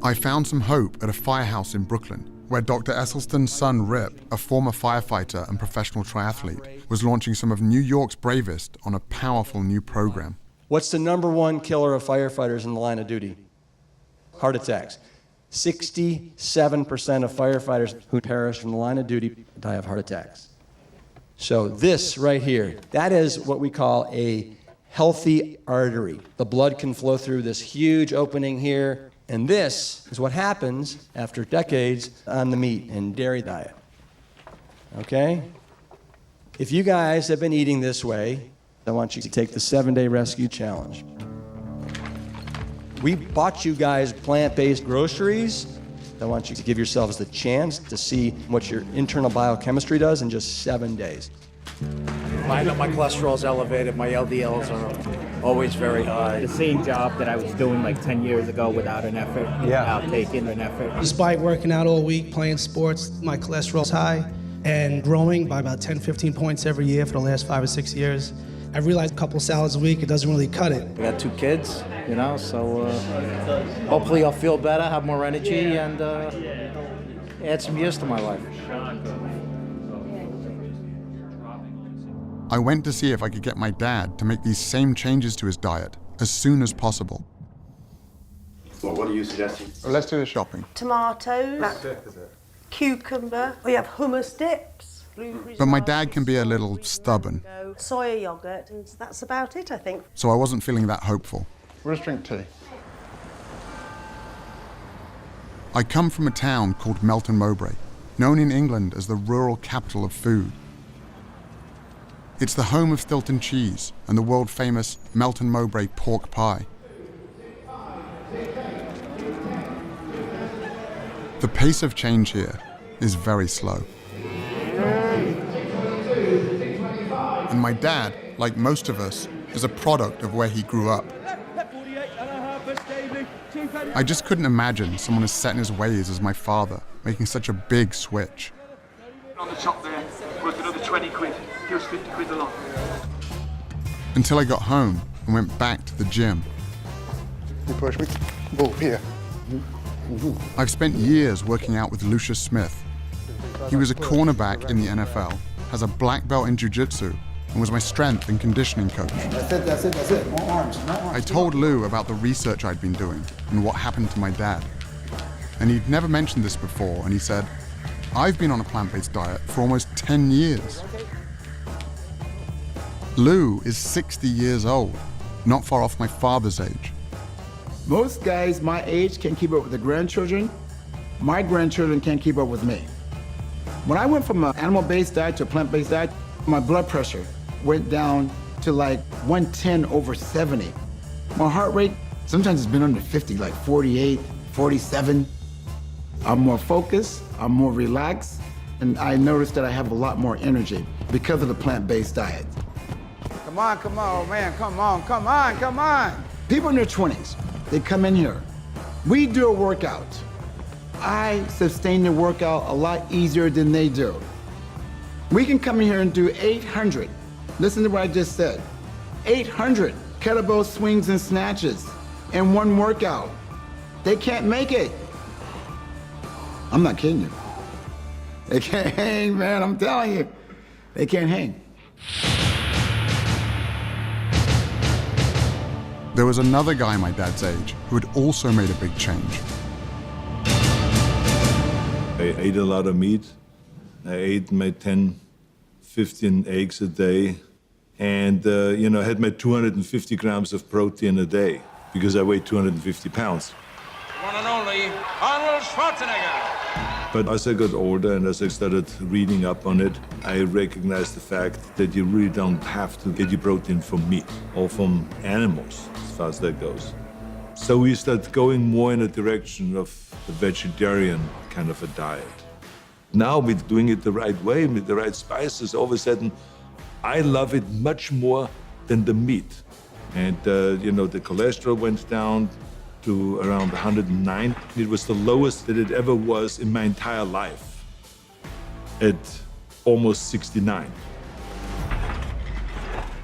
I found some hope at a firehouse in Brooklyn, where Dr. Esselstyn's son Rip, a former firefighter and professional triathlete, was launching some of New York's bravest on a powerful new program. What's the #1 killer of firefighters in the line of duty? Heart attacks. 67% of firefighters who perish from the line of duty die of heart attacks. So this right here, that is what we call a healthy artery. The blood can flow through this huge opening here, and this is what happens after decades on the meat and dairy diet. Okay? If you guys have been eating this way, I want you to take the 7-day rescue challenge. We bought you guys plant-based groceries. I want you to give yourselves the chance to see what your internal biochemistry does in just 7 days. I know my cholesterol's elevated, my LDLs are always very high. The same job that I was doing like 10 years ago without an effort, without taking an effort. Despite working out all week, playing sports, my cholesterol's high and growing by about 10, 15 points every year for the last 5 or 6 years. I realized a couple salads a week, it doesn't really cut it. I got 2 kids, so hopefully I'll feel better, have more energy, and add some years to my life. I went to see if I could get my dad to make these same changes to his diet as soon as possible. So what are you suggesting? Well, let's do the shopping. Tomatoes, cucumber, we have hummus dips. But my dad can be a little stubborn, Soya yogurt, and that's about it, I think. so I wasn't feeling that hopeful. We'll just drink tea. I come from a town called Melton Mowbray, known in England as the rural capital of food. It's the home of Stilton cheese and the world-famous Melton Mowbray pork pie. The pace of change here is very slow. And my dad, like most of us, is a product of where he grew up. I just couldn't imagine someone as set in his ways as my father making such a big switch. On the top there, worth another 20 quid. Here's 50 quid a lot. Until I got home and went back to the gym. You push me. Ball here. I've spent years working out with Lucius Smith. He was a cornerback in the NFL, has a black belt in jiu-jitsu, and was my strength and conditioning coach. That's it. More arms. I told Lou about the research I'd been doing and what happened to my dad. And he'd never mentioned this before, and he said, I've been on a plant-based diet for almost 10 years. Lou is 60 years old, not far off my father's age. Most guys my age can keep up with their grandchildren. My grandchildren can't keep up with me. When I went from an animal-based diet to a plant-based diet, my blood pressure went down to like 110/70. My heart rate, sometimes it's been under 50, like 48, 47. I'm more focused, I'm more relaxed, and I noticed that I have a lot more energy because of the plant-based diet. Come on, man, come on. People in their 20s, they come in here. We do a workout. I sustain the workout a lot easier than they do. We can come in here and do 800. Listen to what I just said. 800 kettlebell swings and snatches in one workout. They can't make it. I'm not kidding you. They can't hang, man, I'm telling you. They can't hang. There was another guy my dad's age who had also made a big change. I ate a lot of meat. I ate my 10, 15 eggs a day. And, I had my 250 grams of protein a day because I weighed 250 pounds. One and only Arnold Schwarzenegger. But as I got older and as I started reading up on it, I recognized the fact that you really don't have to get your protein from meat or from animals, as far as that goes. So we start going more in a direction of a vegetarian kind of a diet. Now we're doing it the right way, with the right spices. All of a sudden, I love it much more than the meat. And, the cholesterol went down to around 109. It was the lowest that it ever was in my entire life, at almost 69.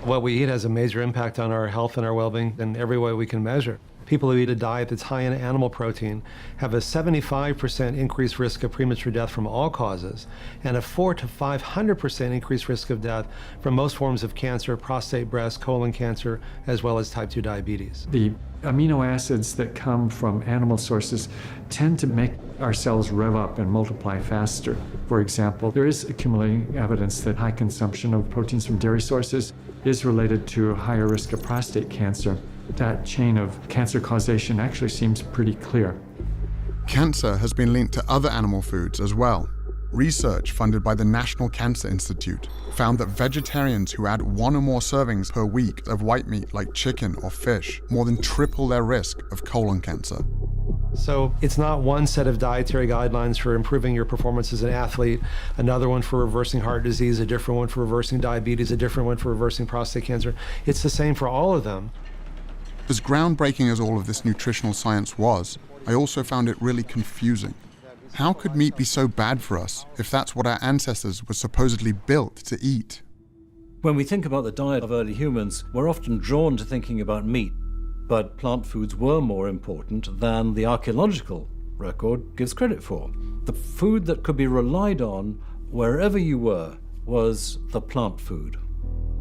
What we eat has a major impact on our health and our well-being in every way we can measure. People who eat a diet that's high in animal protein have a 75% increased risk of premature death from all causes, and a 400% to 500% increased risk of death from most forms of cancer, prostate, breast, colon cancer, as well as type 2 diabetes. The amino acids that come from animal sources tend to make our cells rev up and multiply faster. For example, there is accumulating evidence that high consumption of proteins from dairy sources is related to a higher risk of prostate cancer. That chain of cancer causation actually seems pretty clear. Cancer has been linked to other animal foods as well. Research funded by the National Cancer Institute found that vegetarians who add 1 or more servings per week of white meat like chicken or fish more than triple their risk of colon cancer. So it's not one set of dietary guidelines for improving your performance as an athlete, another one for reversing heart disease, a different one for reversing diabetes, a different one for reversing prostate cancer. It's the same for all of them. As groundbreaking as all of this nutritional science was, I also found it really confusing. How could meat be so bad for us if that's what our ancestors were supposedly built to eat? When we think about the diet of early humans, we're often drawn to thinking about meat, but plant foods were more important than the archaeological record gives credit for. The food that could be relied on wherever you were was the plant food.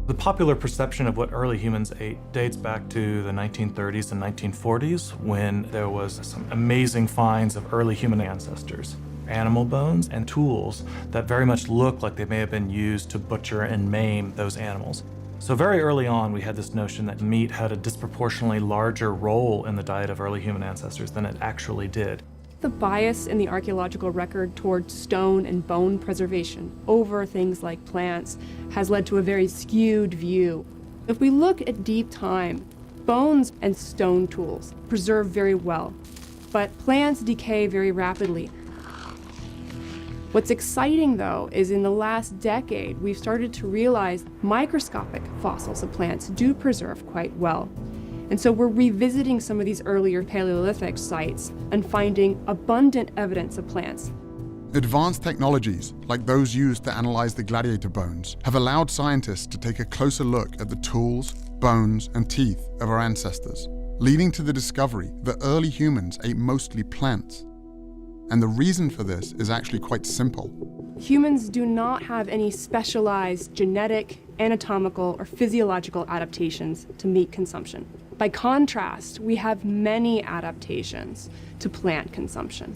The popular perception of what early humans ate dates back to the 1930s and 1940s, when there was some amazing finds of early human ancestors, animal bones and tools that very much look like they may have been used to butcher and maim those animals. So very early on, we had this notion that meat had a disproportionately larger role in the diet of early human ancestors than it actually did. The bias in the archaeological record toward stone and bone preservation over things like plants has led to a very skewed view. If we look at deep time, bones and stone tools preserve very well, but plants decay very rapidly. What's exciting, though, is in the last decade, we've started to realize microscopic fossils of plants do preserve quite well. And so we're revisiting some of these earlier Paleolithic sites and finding abundant evidence of plants. Advanced technologies, like those used to analyze the gladiator bones, have allowed scientists to take a closer look at the tools, bones, and teeth of our ancestors, leading to the discovery that early humans ate mostly plants. And the reason for this is actually quite simple. Humans do not have any specialized genetic, anatomical, or physiological adaptations to meat consumption. By contrast, we have many adaptations to plant consumption.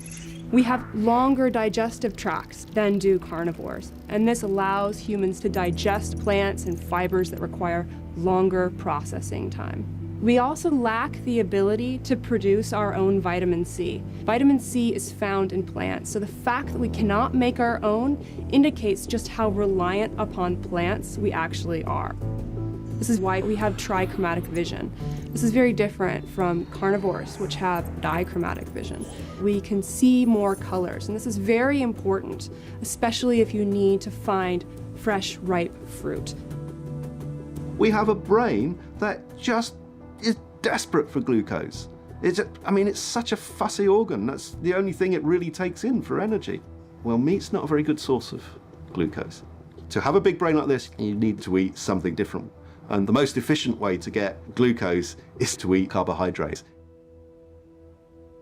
We have longer digestive tracts than do carnivores, and this allows humans to digest plants and fibers that require longer processing time. We also lack the ability to produce our own vitamin C. Vitamin C is found in plants, so the fact that we cannot make our own indicates just how reliant upon plants we actually are. This is why we have trichromatic vision. This is very different from carnivores, which have dichromatic vision. We can see more colors, and this is very important, especially if you need to find fresh, ripe fruit. We have a brain that just is desperate for glucose. It's such a fussy organ. That's the only thing it really takes in for energy. Well, meat's not a very good source of glucose. To have a big brain like this, you need to eat something different. And the most efficient way to get glucose is to eat carbohydrates.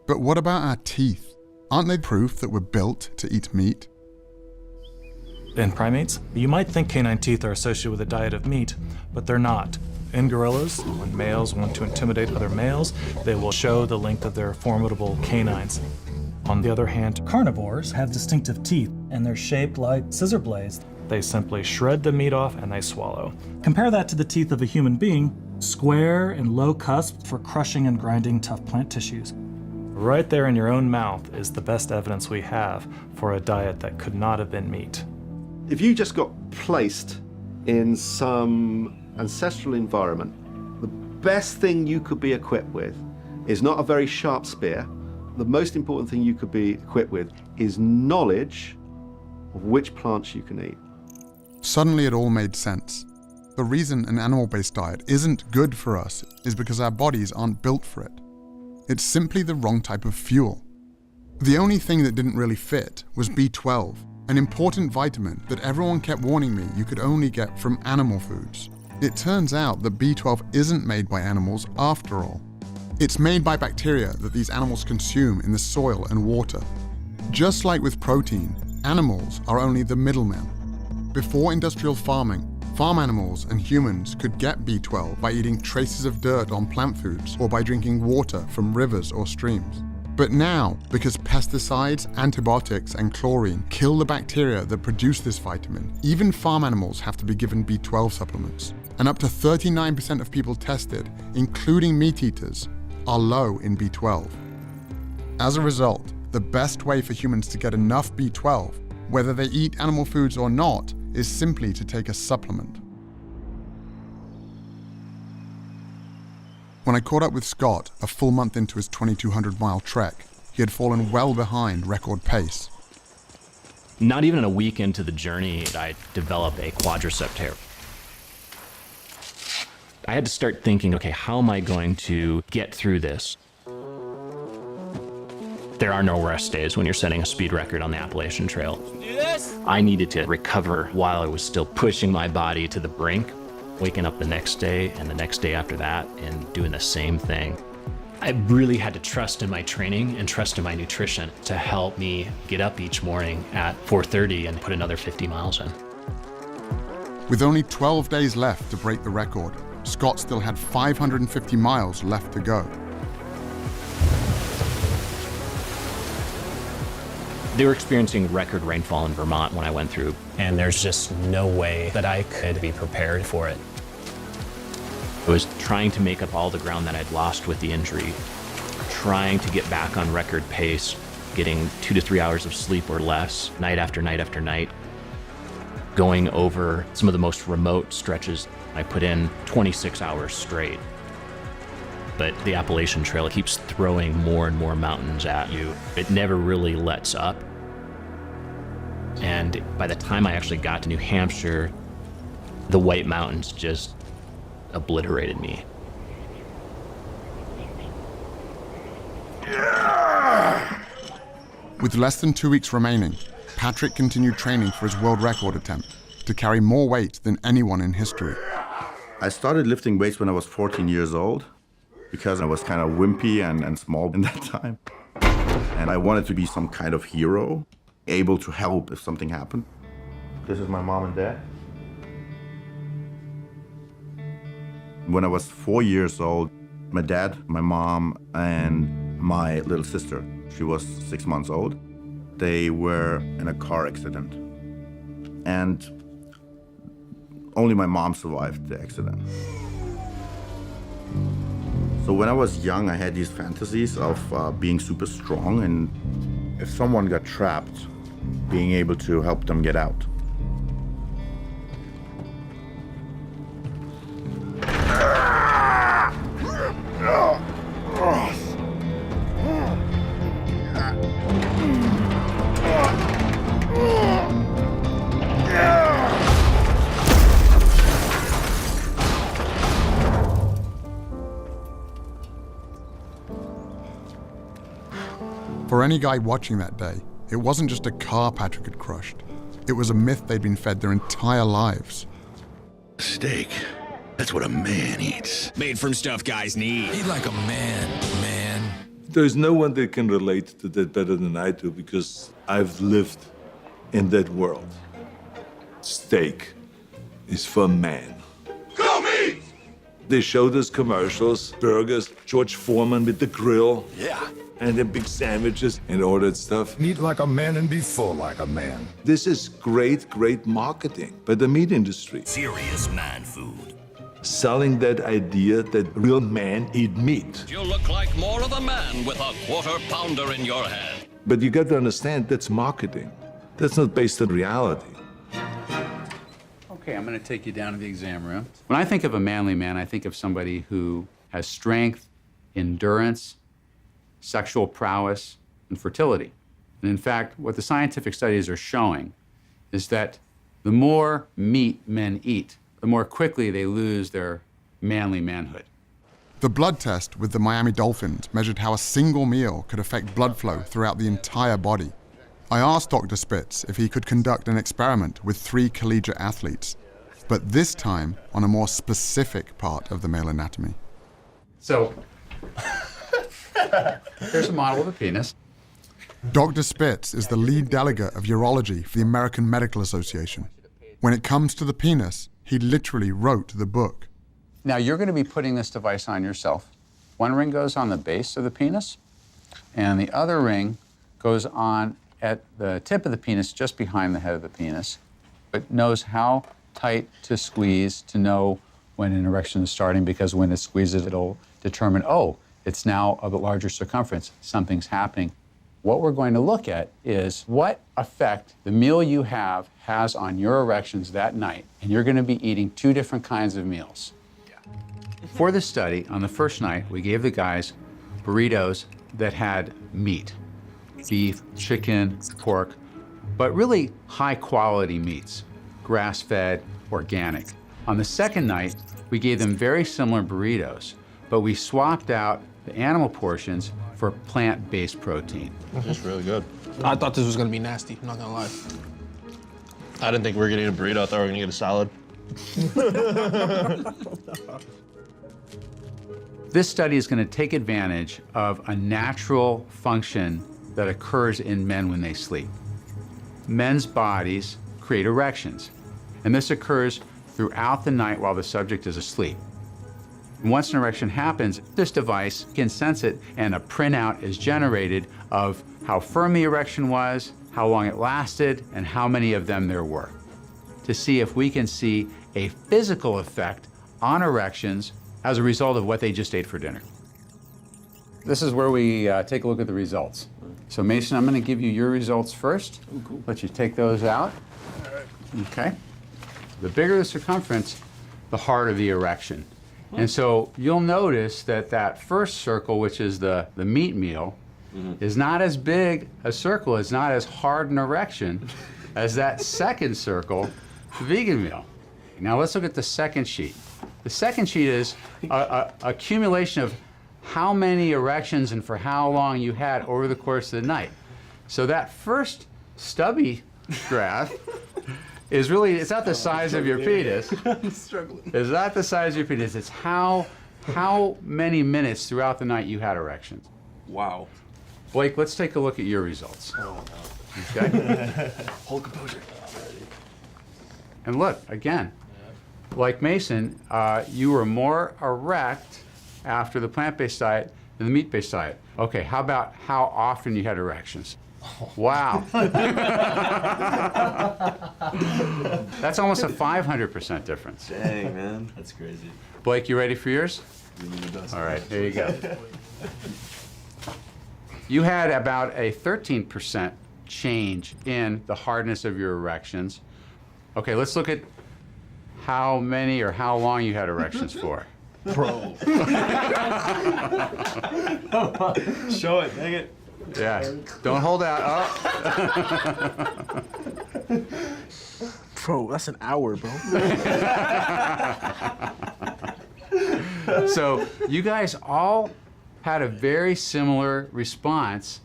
But what about our teeth? Aren't they proof that we're built to eat meat? In primates, you might think canine teeth are associated with a diet of meat, but they're not. In gorillas, when males want to intimidate other males, they will show the length of their formidable canines. On the other hand, carnivores have distinctive teeth, and they're shaped like scissor blades. They simply shred the meat off and they swallow. Compare that to the teeth of a human being, square and low cusped for crushing and grinding tough plant tissues. Right there in your own mouth is the best evidence we have for a diet that could not have been meat. If you just got placed in some ancestral environment, the best thing you could be equipped with is not a very sharp spear. The most important thing you could be equipped with is knowledge of which plants you can eat. Suddenly it all made sense. The reason an animal-based diet isn't good for us is because our bodies aren't built for it. It's simply the wrong type of fuel. The only thing that didn't really fit was B12, an important vitamin that everyone kept warning me you could only get from animal foods. It turns out that B12 isn't made by animals after all. It's made by bacteria that these animals consume in the soil and water. Just like with protein, animals are only the middlemen. Before industrial farming, farm animals and humans could get B12 by eating traces of dirt on plant foods or by drinking water from rivers or streams. But now, because pesticides, antibiotics, and chlorine kill the bacteria that produce this vitamin, even farm animals have to be given B12 supplements. And up to 39% of people tested, including meat eaters, are low in B12. As a result, the best way for humans to get enough B12, whether they eat animal foods or not, is simply to take a supplement. When I caught up with Scott a full month into his 2,200-mile trek, he had fallen well behind record pace. Not even a week into the journey, I developed a quadricep tear. I had to start thinking, okay, how am I going to get through this? There are no rest days when you're setting a speed record on the Appalachian Trail. I needed to recover while I was still pushing my body to the brink, waking up the next day and the next day after that and doing the same thing. I really had to trust in my training and trust in my nutrition to help me get up each morning at 4:30 and put another 50 miles in. With only 12 days left to break the record, Scott still had 550 miles left to go. They were experiencing record rainfall in Vermont when I went through, and there's just no way that I could be prepared for it. I was trying to make up all the ground that I'd lost with the injury, trying to get back on record pace, getting 2 to 3 hours of sleep or less, night after night after night, going over some of the most remote stretches. I put in 26 hours straight. But the Appalachian Trail keeps throwing more and more mountains at you. It never really lets up. And by the time I actually got to New Hampshire, the White Mountains just obliterated me. With less than 2 weeks remaining, Patrick continued training for his world record attempt to carry more weight than anyone in history. I started lifting weights when I was 14 years old because I was kind of wimpy and small in that time. and I wanted to be some kind of hero, able to help if something happened. This is my mom and dad. When I was 4 years old, my dad, my mom, and my little sister, she was 6 months old, they were in a car accident. And only my mom survived the accident. So when I was young, I had these fantasies of being super strong, and if someone got trapped, being able to help them get out. For any guy watching that day, it wasn't just a car Patrick had crushed. It was a myth they'd been fed their entire lives. Steak. That's what a man eats. Made from stuff guys need. Eat like a man. There's no one that can relate to that better than I do because I've lived in that world. Steak is for man. Go meat! They showed us commercials, burgers, George Foreman with the grill. Yeah. And then big sandwiches and all that stuff. Eat like a man and be full like a man. This is great marketing by the meat industry. Serious man food. Selling that idea that real men eat meat. You look like more of a man with a quarter-pounder in your hand. But you got to understand, that's marketing. That's not based on reality. Okay, I'm going to take you down to the exam room. When I think of a manly man, I think of somebody who has strength, endurance, sexual prowess, and fertility. And in fact, what the scientific studies are showing is that the more meat men eat, the more quickly they lose their manly manhood. The blood test with the Miami Dolphins measured how a single meal could affect blood flow throughout the entire body. I asked Dr. Spitz if he could conduct an experiment with 3 collegiate athletes, but this time on a more specific part of the male anatomy. So, here's a model of a penis. Dr. Spitz is the lead delegate of urology for the American Medical Association. When it comes to the penis, he literally wrote the book. Now, you're going to be putting this device on yourself. One ring goes on the base of the penis, and the other ring goes on at the tip of the penis, just behind the head of the penis. It knows how tight to squeeze to know when an erection is starting, because when it squeezes, it'll determine, oh, it's now of a larger circumference, something's happening. What we're going to look at is what effect the meal you have has on your erections that night. And you're going to be eating 2 different kinds of meals. For this study, on the first night, we gave the guys burritos that had meat, beef, chicken, pork, but really high-quality meats, grass-fed, organic. On the second night, we gave them very similar burritos, but we swapped out the animal portions for plant-based protein. That's really good. I thought this was gonna be nasty, I'm not gonna lie. I didn't think we were gonna eat a burrito, I thought we were gonna get a salad. This study is going to take advantage of a natural function that occurs in men when they sleep. Men's bodies create erections, and this occurs throughout the night while the subject is asleep. And once an erection happens, this device can sense it, and a printout is generated of how firm the erection was, how long it lasted, and how many of them there were, to see if we can see a physical effect on erections as a result of what they just ate for dinner. This is where we take a look at the results. So Mason, I'm going to give you your results first. Cool. Let you take those out. Okay. The bigger the circumference, the harder the erection. And so you'll notice that that first circle, which is the meat meal, is not as big a circle, it's not as hard an erection as that second circle, the vegan meal. Now let's look at the second sheet. The second sheet is a accumulation of how many erections and for how long you had over the course of the night. So that first stubby graph is really, it's not the size of your penis. I'm struggling. It's not the size of your penis, it's how many minutes throughout the night you had erections. Wow. Blake, let's take a look at your results. Okay? Hold composure. And look, again, like Mason, you were more erect after the plant-based diet than the meat-based diet. Okay, how about how often you had erections? Wow. That's almost a 500% difference. Dang, man. That's crazy. Blake, you ready for yours? All right, here you go. You had about a 13% change in the hardness of your erections. Okay, let's look at how many or how long you had erections for. Bro. Show it, dang it. Yeah, don't hold out. Oh. Bro, that's an hour, bro. So you guys all had a very similar response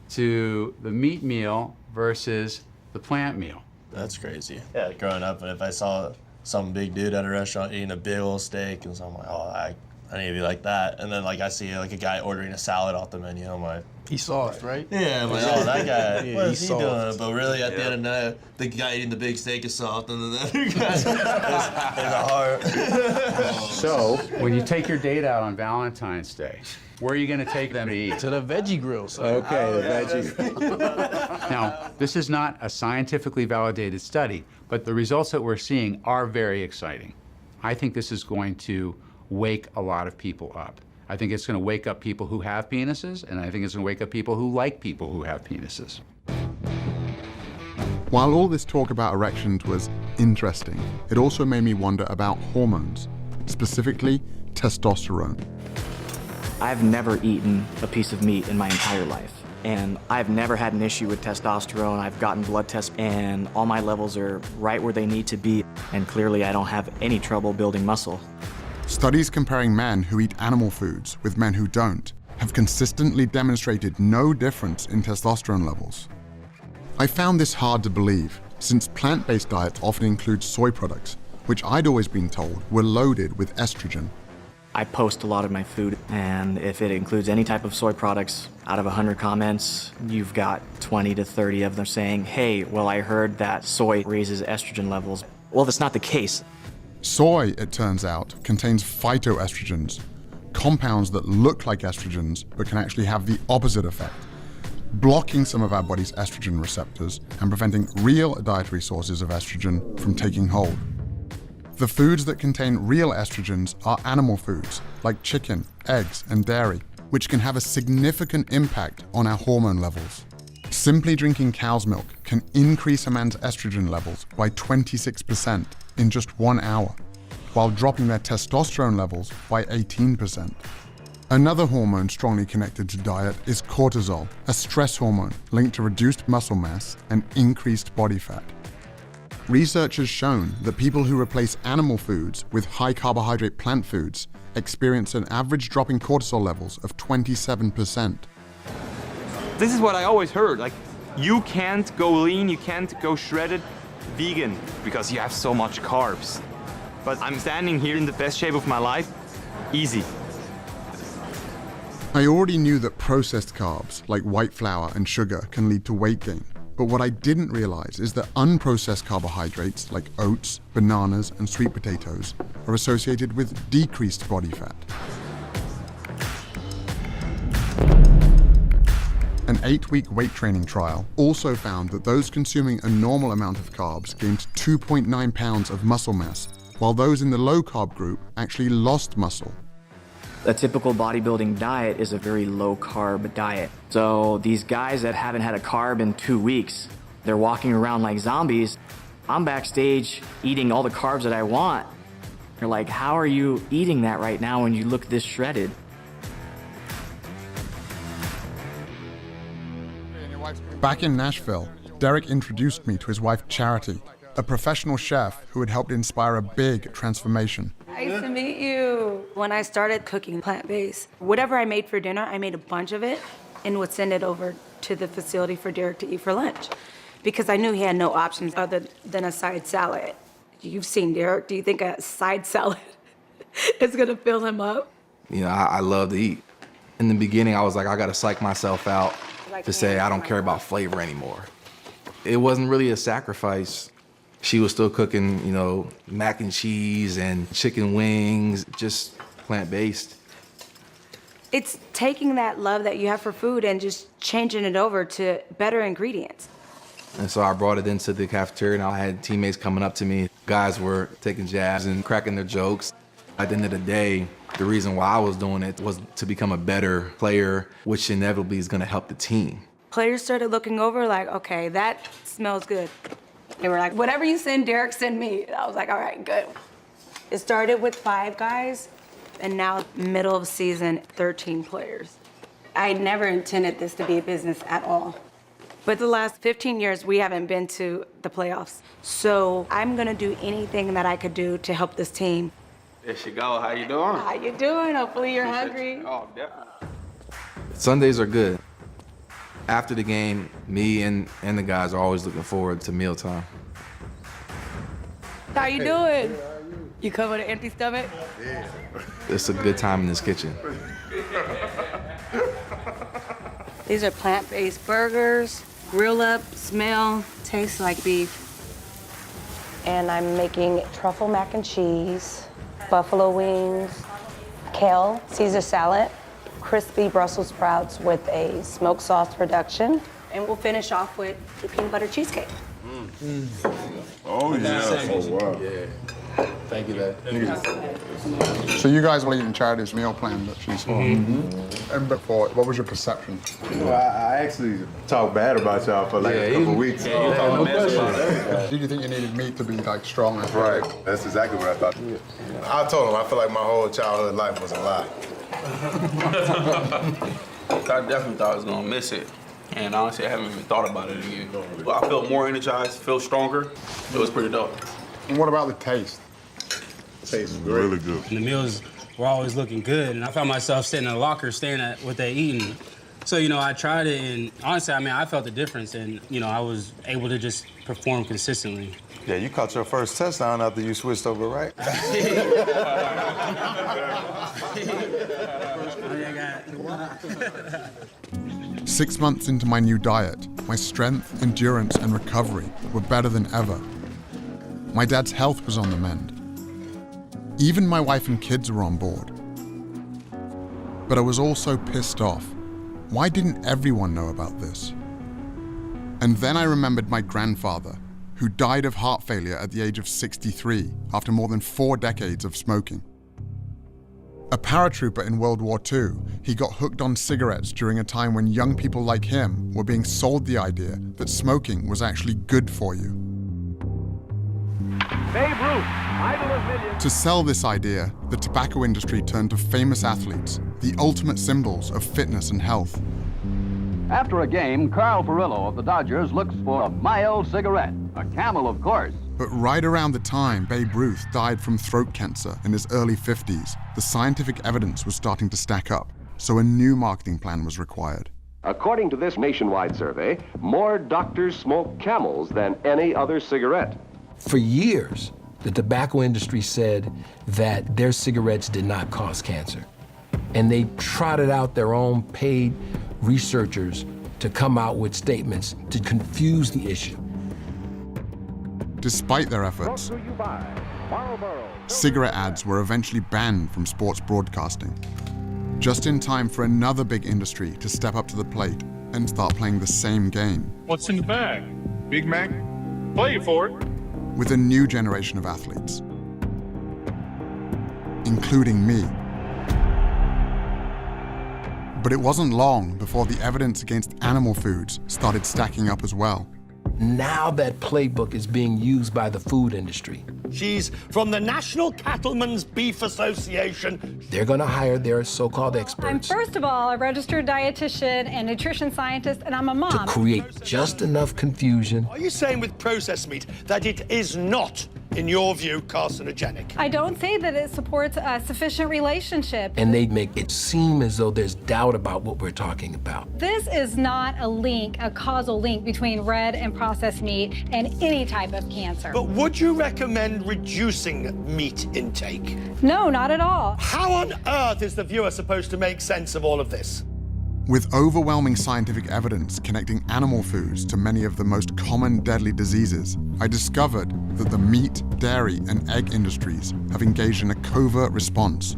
to the meat meal versus the plant meal. That's crazy. Yeah, growing up, if I saw some big dude at a restaurant eating a big old steak, and so I'm like, oh, I need to be like that. And then like I see like a guy ordering a salad off the menu, I'm like, he's soft, right? yeah, I'm like, oh, that guy, Yeah, what is he's he soft. doing? But really, at the end of the night, the guy eating the big steak is soft, and then the other guy is a heart. So when you take your date out on Valentine's Day, where are you going to take them to eat? To the veggie grill. So. Okay, the veggie. Now, this is not a scientifically validated study, but the results that we're seeing are very exciting. I think this is going to wake a lot of people up. I think it's going to wake up people who have penises, and I think it's going to wake up people who like people who have penises. While all this talk about erections was interesting, it also made me wonder about hormones, specifically testosterone. I've never eaten a piece of meat in my entire life, and I've never had an issue with testosterone. I've gotten blood tests, and all my levels are right where they need to be, and clearly I don't have any trouble building muscle. Studies comparing men who eat animal foods with men who don't have consistently demonstrated no difference in testosterone levels. I found this hard to believe, since plant-based diets often include soy products, which I'd always been told were loaded with estrogen. I post a lot of my food, and if it includes any type of soy products, out of 100 comments, you've got 20 to 30 of them saying, hey, well, I heard that soy raises estrogen levels. Well, that's not the case. Soy, it turns out, contains phytoestrogens, compounds that look like estrogens but can actually have the opposite effect, blocking some of our body's estrogen receptors and preventing real dietary sources of estrogen from taking hold. The foods that contain real estrogens are animal foods, like chicken, eggs, and dairy, which can have a significant impact on our hormone levels. Simply drinking cow's milk can increase a man's estrogen levels by 26% in just 1 hour, while dropping their testosterone levels by 18%. Another hormone strongly connected to diet is cortisol, a stress hormone linked to reduced muscle mass and increased body fat. Research has shown that people who replace animal foods with high-carbohydrate plant foods experience an average drop in cortisol levels of 27%. This is what I always heard, like, you can't go lean, you can't go shredded vegan because you have so much carbs. But I'm standing here in the best shape of my life, easy. I already knew that processed carbs, like white flour and sugar, can lead to weight gain. But what I didn't realize is that unprocessed carbohydrates like oats, bananas, and sweet potatoes are associated with decreased body fat. An 8-week weight training trial also found that those consuming a normal amount of carbs gained 2.9 pounds of muscle mass, while those in the low-carb group actually lost muscle. A typical bodybuilding diet is a very low-carb diet. So these guys that haven't had a carb in 2 weeks, they're walking around like zombies. I'm backstage eating all the carbs that I want. You're like, how are you eating that right now when you look this shredded? Back in Nashville, Derek introduced me to his wife Charity, a professional chef who had helped inspire a big transformation. Nice to meet you. When I started cooking plant-based, whatever I made for dinner, I made a bunch of it and would send it over to the facility for Derek to eat for lunch because I knew he had no options other than a side salad. You've seen Derek. Do you think a side salad is gonna fill him up? You know, I love to eat. In the beginning, I was like, I gotta psych myself out to say, I don't care about flavor anymore. It wasn't really a sacrifice. She was still cooking, you know, mac and cheese and chicken wings, just plant-based. It's taking that love that you have for food and just changing it over to better ingredients. And so I brought it into the cafeteria, and I had teammates coming up to me. Guys were taking jabs and cracking their jokes. At the end of the day, the reason why I was doing it was to become a better player, which inevitably is gonna help the team. Players started looking over like, okay, that smells good. They were like, whatever you send Derek, send me. And I was like, all right, good. It started with 5 guys, and now middle of season, 13 players. I never intended this to be a business at all. But the last 15 years, we haven't been to the playoffs. So I'm gonna do anything that I could do to help this team. There she go, how you doing? How you doing? Hopefully you're hungry. Oh, definitely. Sundays are good. After the game, me and the guys are always looking forward to mealtime. How you doing? You come with an empty stomach? Yeah. It's a good time in this kitchen. These are plant-based burgers. Grill up, smell, taste like beef. And I'm making truffle mac and cheese, buffalo wings, kale, Caesar salad, crispy Brussels sprouts with a smoked sauce reduction. And we'll finish off with the peanut butter cheesecake. Oh, yeah. Oh, wow. Yeah. Thank you, Dad. So you guys were eating Charity's meal plan that she saw. And before, what was your perception? Well, I actually talked bad about y'all for like a couple weeks. Did you think you needed meat to be like stronger? Right. That's exactly what I thought. I told him I feel like my whole childhood life was a lie. I definitely thought I was gonna miss it. And honestly, I haven't even thought about it again. But I felt more energized, feel stronger. It was pretty dope. And what about the taste? Tastes really good. And the meals were always looking good, and I found myself sitting in a locker staring at what they eating. So, you know, I tried it, and honestly, I mean, I felt the difference, and, you know, I was able to just perform consistently. Yeah, you caught your first touchdown after you switched over, right? 6 months into my new diet, my strength, endurance, and recovery were better than ever. My dad's health was on the mend. Even my wife and kids were on board. But I was also pissed off. Why didn't everyone know about this? And then I remembered my grandfather, who died of heart failure at the age of 63 after more than 4 decades of smoking. A paratrooper in World War II, he got hooked on cigarettes during a time when young people like him were being sold the idea that smoking was actually good for you. Babe Ruth, idol of millions. To sell this idea, the tobacco industry turned to famous athletes, the ultimate symbols of fitness and health. After a game, Carl Furillo of the Dodgers looks for a mild cigarette, a Camel, of course. But right around the time Babe Ruth died from throat cancer in his early 50s, the scientific evidence was starting to stack up, so a new marketing plan was required. According to this nationwide survey, more doctors smoke Camels than any other cigarette. For years, the tobacco industry said that their cigarettes did not cause cancer. And they trotted out their own paid researchers to come out with statements to confuse the issue. Despite their efforts, cigarette ads were eventually banned from sports broadcasting, just in time for another big industry to step up to the plate and start playing the same game. What's in the bag? Big Mac? Play for it. With a new generation of athletes, including me. But it wasn't long before the evidence against animal foods started stacking up as well. Now that playbook is being used by the food industry. She's from the National Cattlemen's Beef Association. They're gonna hire their so-called experts I'm first of all a registered dietitian and nutrition scientist, and I'm a mom. to create just enough confusion. Are you saying with processed meat that it is not, in your view, carcinogenic? I don't say that it supports a sufficient relationship. And they make it seem as though there's doubt about what we're talking about. This is not a link, a causal link between red and processed meat and any type of cancer. But would you recommend reducing meat intake? No, not at all. How on earth is the viewer supposed to make sense of all of this? With overwhelming scientific evidence connecting animal foods to many of the most common deadly diseases, I discovered that the meat, dairy, and egg industries have engaged in a covert response,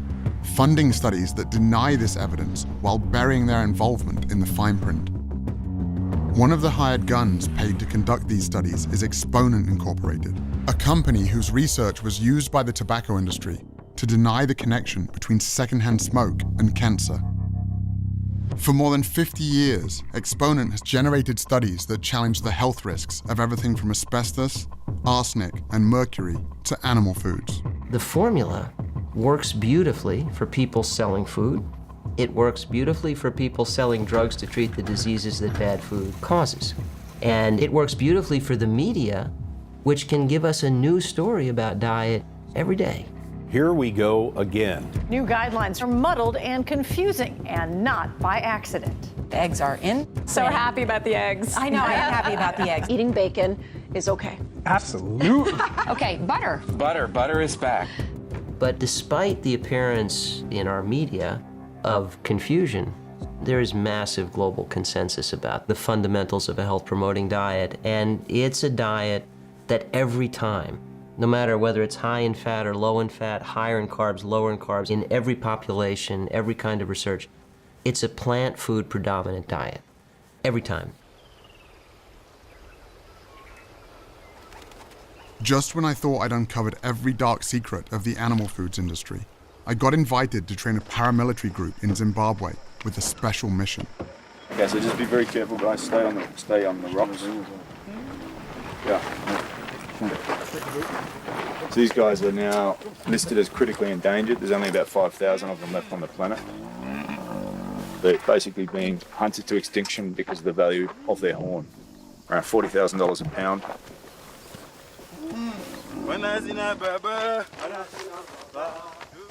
funding studies that deny this evidence while burying their involvement in the fine print. One of the hired guns paid to conduct these studies is Exponent Incorporated, a company whose research was used by the tobacco industry to deny the connection between secondhand smoke and cancer. For more than 50 years, Exponent has generated studies that challenge the health risks of everything from asbestos, arsenic, and mercury to animal foods. The formula works beautifully for people selling food. It works beautifully for people selling drugs to treat the diseases that bad food causes. And it works beautifully for the media, which can give us a new story about diet every day. Here we go again. New guidelines are muddled and confusing, and not by accident. The eggs are in. So happy about the eggs. I know, I am happy about the eggs. Eating bacon is okay. Absolutely. Okay, butter. Butter is back. But despite the appearance in our media of confusion, there is massive global consensus about the fundamentals of a health-promoting diet, and it's a diet that every time, no matter whether it's high in fat or low in fat, higher in carbs, lower in carbs, in every population, every kind of research, it's a plant food predominant diet. Every time. Just when I thought I'd uncovered every dark secret of the animal foods industry, I got invited to train a paramilitary group in Zimbabwe with a special mission. Okay, so just be very careful, guys. Stay on the rocks. Yeah. So these guys are now listed as critically endangered. There's only about 5,000 of them left on the planet. They're basically being hunted to extinction because of the value of their horn. Around $40,000 a pound.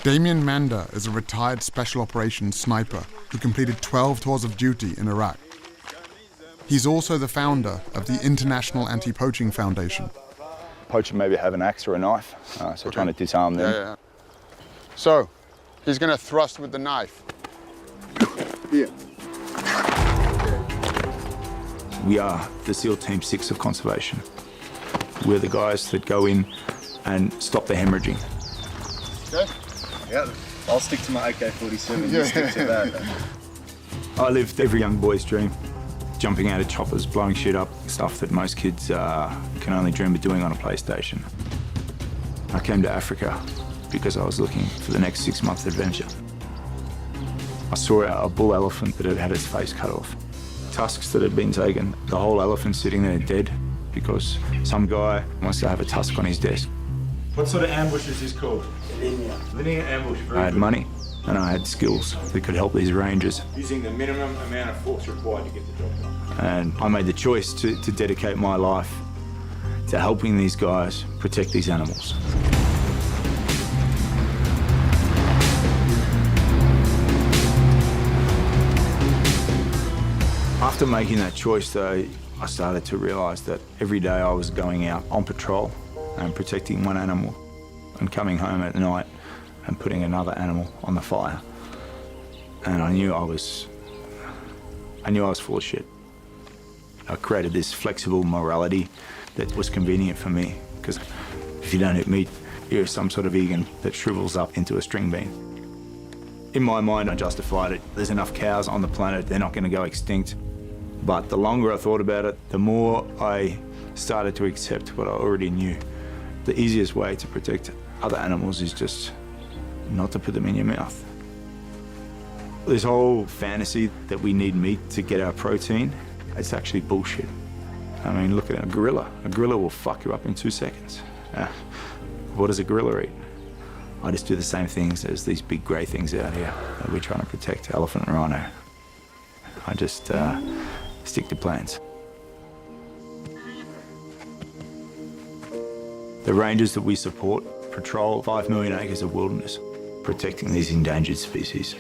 Damien Manda is a retired special operations sniper who completed 12 tours of duty in Iraq. He's also the founder of the International Anti-Poaching Foundation. Poacher maybe have an axe or a knife, so trying to disarm them. Yeah. So, he's going to thrust with the knife. Here. We are the SEAL Team 6 of conservation. We're the guys that go in and stop the hemorrhaging. Okay. Yeah, I'll stick to my AK-47. You stick to that. I lived every young boy's dream. Jumping out of choppers, blowing shit up, stuff that most kids can only dream of doing on a PlayStation. I came to Africa because I was looking for the next 6-month adventure. I saw a bull elephant that had had its face cut off. Tusks that had been taken, the whole elephant sitting there dead because some guy wants to have a tusk on his desk. What sort of ambush is this called? Linear ambush. I had money and I had skills that could help these rangers. Using the minimum amount of force required to get the job done. And I made the choice to dedicate my life to helping these guys protect these animals. After making that choice, though, I started to realize that every day I was going out on patrol and protecting one animal and coming home at night and putting another animal on the fire. And I knew I was full of shit. I created this flexible morality that was convenient for me, because if you don't eat meat, you're some sort of vegan that shrivels up into a string bean. In my mind, I justified it. There's enough cows on the planet, they're not going to go extinct. But the longer I thought about it, the more I started to accept what I already knew. The easiest way to protect other animals is just not to put them in your mouth. This whole fantasy that we need meat to get our protein, it's actually bullshit. I mean, look at a gorilla. A gorilla will fuck you up in 2 seconds. What does a gorilla eat? I just do the same things as these big grey things out here that we're trying to protect, elephant and rhino. I just stick to plans. The rangers that we support patrol 5 million acres of wilderness, protecting these endangered species.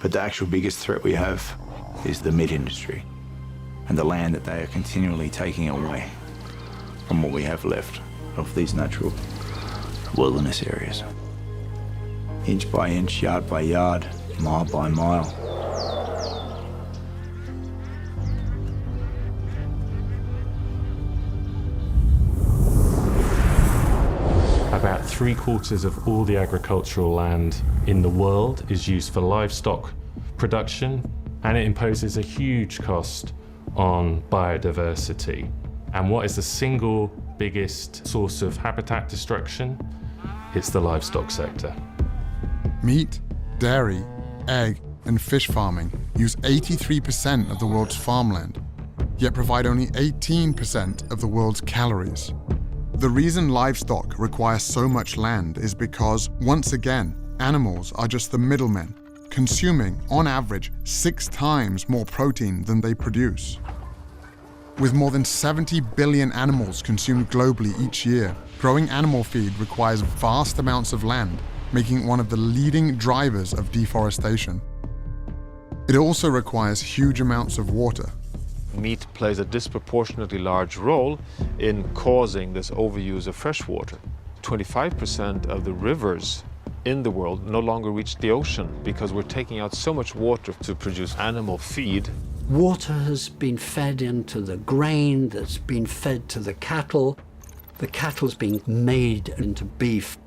But the actual biggest threat we have is the meat industry and the land that they are continually taking away from what we have left of these natural wilderness areas. Inch by inch, yard by yard, mile by mile, 3/4 of all the agricultural land in the world is used for livestock production, and it imposes a huge cost on biodiversity. And what is the single biggest source of habitat destruction? It's the livestock sector. Meat, dairy, egg, and fish farming use 83% of the world's farmland, yet provide only 18% of the world's calories. The reason livestock require so much land is because, once again, animals are just the middlemen, consuming, on average, 6 times more protein than they produce. With more than 70 billion animals consumed globally each year, growing animal feed requires vast amounts of land, making it one of the leading drivers of deforestation. It also requires huge amounts of water. Meat plays a disproportionately large role in causing this overuse of fresh water. 25% of the rivers in the world no longer reach the ocean because we're taking out so much water to produce animal feed. Water has been fed into the grain that's been fed to the cattle. The cattle's being made into beef.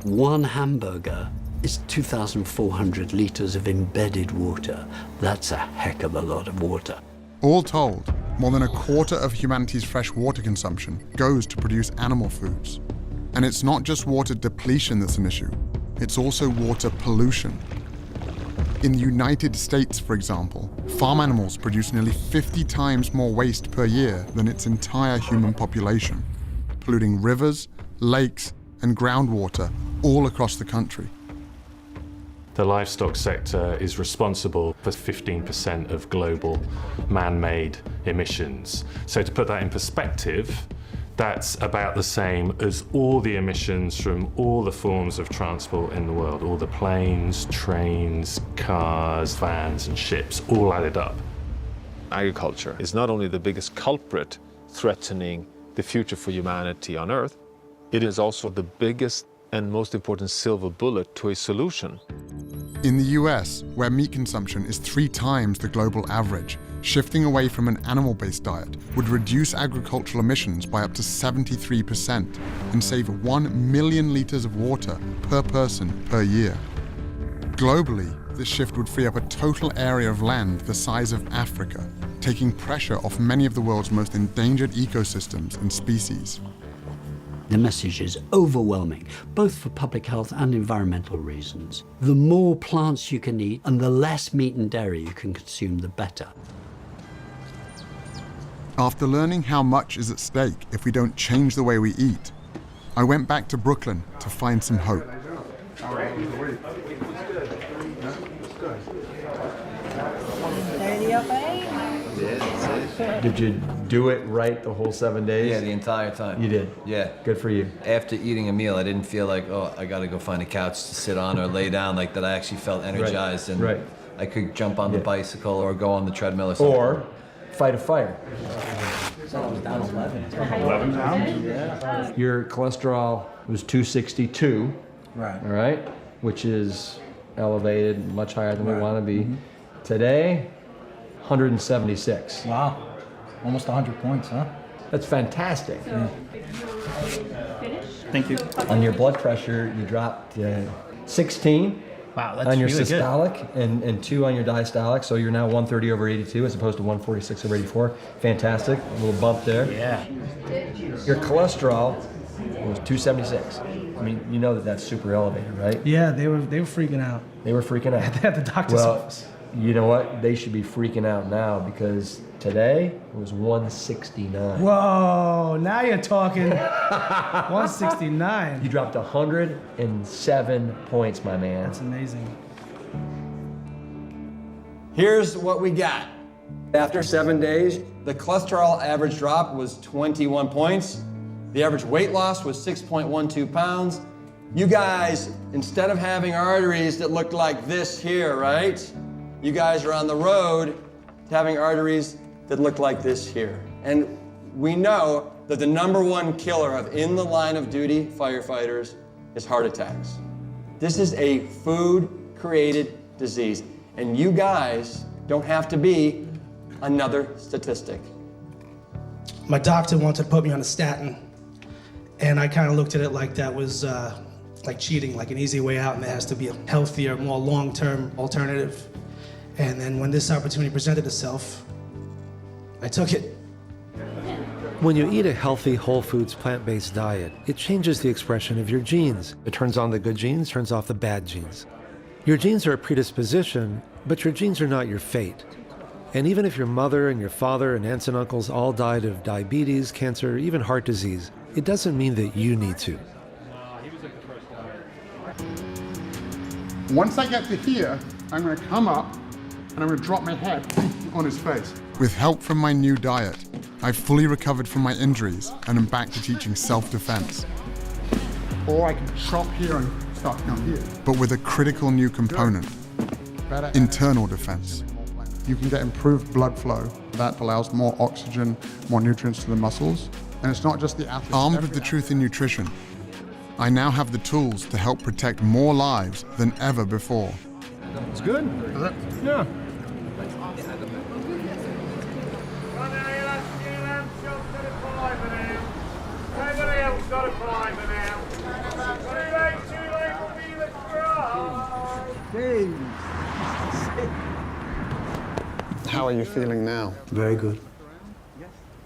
One hamburger is 2,400 liters of embedded water. That's a heck of a lot of water. All told, more than 1/4 of humanity's fresh water consumption goes to produce animal foods. And it's not just water depletion that's an issue, it's also water pollution. In the United States, for example, farm animals produce nearly 50 times more waste per year than its entire human population, polluting rivers, lakes, and groundwater all across the country. The livestock sector is responsible for 15% of global man-made emissions. So to put that in perspective, that's about the same as all the emissions from all the forms of transport in the world, all the planes, trains, cars, vans, and ships, all added up. Agriculture is not only the biggest culprit threatening the future for humanity on Earth, it is also the biggest and most important silver bullet to a solution. In the US, where meat consumption is 3 times the global average, shifting away from an animal-based diet would reduce agricultural emissions by up to 73% and save 1 million liters of water per person per year. Globally, this shift would free up a total area of land the size of Africa, taking pressure off many of the world's most endangered ecosystems and species. The message is overwhelming, both for public health and environmental reasons. The more plants you can eat and the less meat and dairy you can consume, the better. After learning how much is at stake if we don't change the way we eat, I went back to Brooklyn to find some hope. Did you do it right the whole 7 days? Yeah, the entire time. You did? Yeah. Good for you. After eating a meal, I didn't feel like, oh, I gotta go find a couch to sit on or lay down, like that. I actually felt energized and I could jump on the bicycle or go on the treadmill or something. Or fight a fire. So I was down 11. 11 pounds? Yeah. Your cholesterol was 262. Right. All right? Which is elevated, much higher than we want to be. Today, 176. Wow. Almost 100 points, huh? That's fantastic. Yeah. Thank you. On your blood pressure, you dropped 16. Wow, that's on your really systolic and 2 on your diastolic, so you're now 130/82 as opposed to 146/84. Fantastic, a little bump there. Yeah. Your cholesterol was 276. I mean, you know that that's super elevated, right? Yeah, they were freaking out. They were freaking out. At the doctor's office. You know what? They should be freaking out now because today it was 169. Whoa, now you're talking. 169. You dropped 107 points, my man. That's amazing. Here's what we got. After 7 days, the cholesterol average drop was 21 points. The average weight loss was 6.12 pounds. You guys, instead of having arteries that looked like this here, right? You guys are on the road to having arteries that look like this here. And we know that the #1 killer of in the line of duty firefighters is heart attacks. This is a food-created disease, and you guys don't have to be another statistic. My doctor wanted to put me on a statin, And I kind of looked at it like that was like cheating, like an easy way out, and there has to be a healthier, more long-term alternative. And then when this opportunity presented itself, I took it. When you eat a healthy, whole foods, plant-based diet, it changes the expression of your genes. It turns on the good genes, turns off the bad genes. Your genes are a predisposition, but your genes are not your fate. And even if your mother and your father and aunts and uncles all died of diabetes, cancer, even heart disease, it doesn't mean that you need to. Once I get to here, I'm going to come up and I'm going to drop my head on his face. With help from my new diet, I've fully recovered from my injuries and am back to teaching self-defense. Or I can chop here and start down here. But with a critical new component, internal defense. You can get improved blood flow that allows more oxygen, more nutrients to the muscles. And it's not just the athletes. Armed with the truth in nutrition, I now have the tools to help protect more lives than ever before. It's good. Is it? Yeah. How are you feeling now? Very good.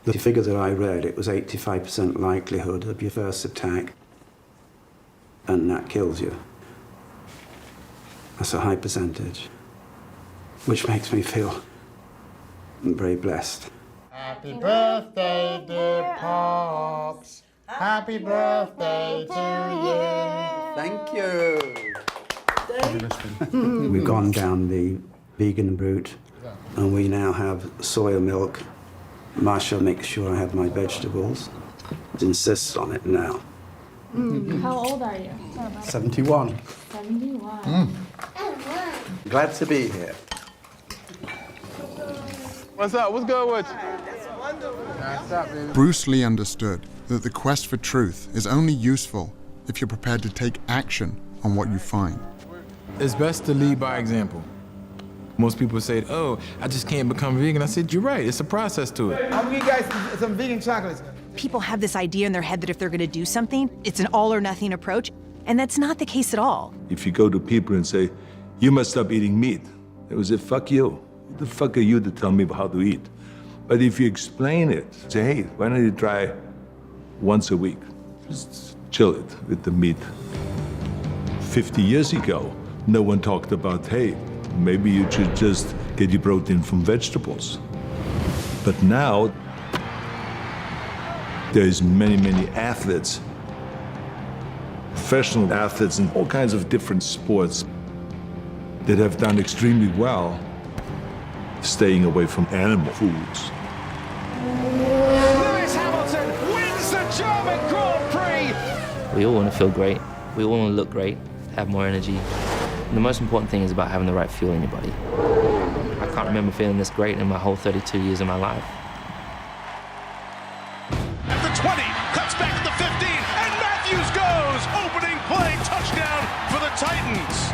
The figure that I read, it was 85% likelihood of your first attack, and that kills you. That's a high percentage, which makes me feel very blessed. Happy birthday, dear Pops. Happy birthday to you. Thank you. We've gone down the vegan route, and we now have soya milk. Marsha makes sure I have my vegetables. Insists on it now. How old are you? 71. 71. Glad to be here. What's up? What's good with you? Bruce Lee understood that the quest for truth is only useful if you're prepared to take action on what you find. It's best to lead by example. Most people say, oh, I just can't become vegan. I said, you're right, it's a process to it. I'll give you guys some vegan chocolates. People have this idea in their head that if they're gonna do something, it's an all or nothing approach, and that's not the case at all. If you go to people and say, you must stop eating meat, they will say, fuck you. Who the fuck are you to tell me how to eat? But if you explain it, say, hey, why don't you try once a week? Just chill it with the meat. 50 years ago, no one talked about, hey, maybe you should just get your protein from vegetables. But now, there's many, many athletes, professional athletes in all kinds of different sports that have done extremely well staying away from animal foods. Lewis Hamilton wins the German Grand Prix. We all want to feel great. We all want to look great, have more energy. And the most important thing is about having the right fuel in your body. I can't remember feeling this great in my whole 32 years of my life. At the 20, cuts back to the 15, and Matthews goes! Opening play, touchdown for the Titans.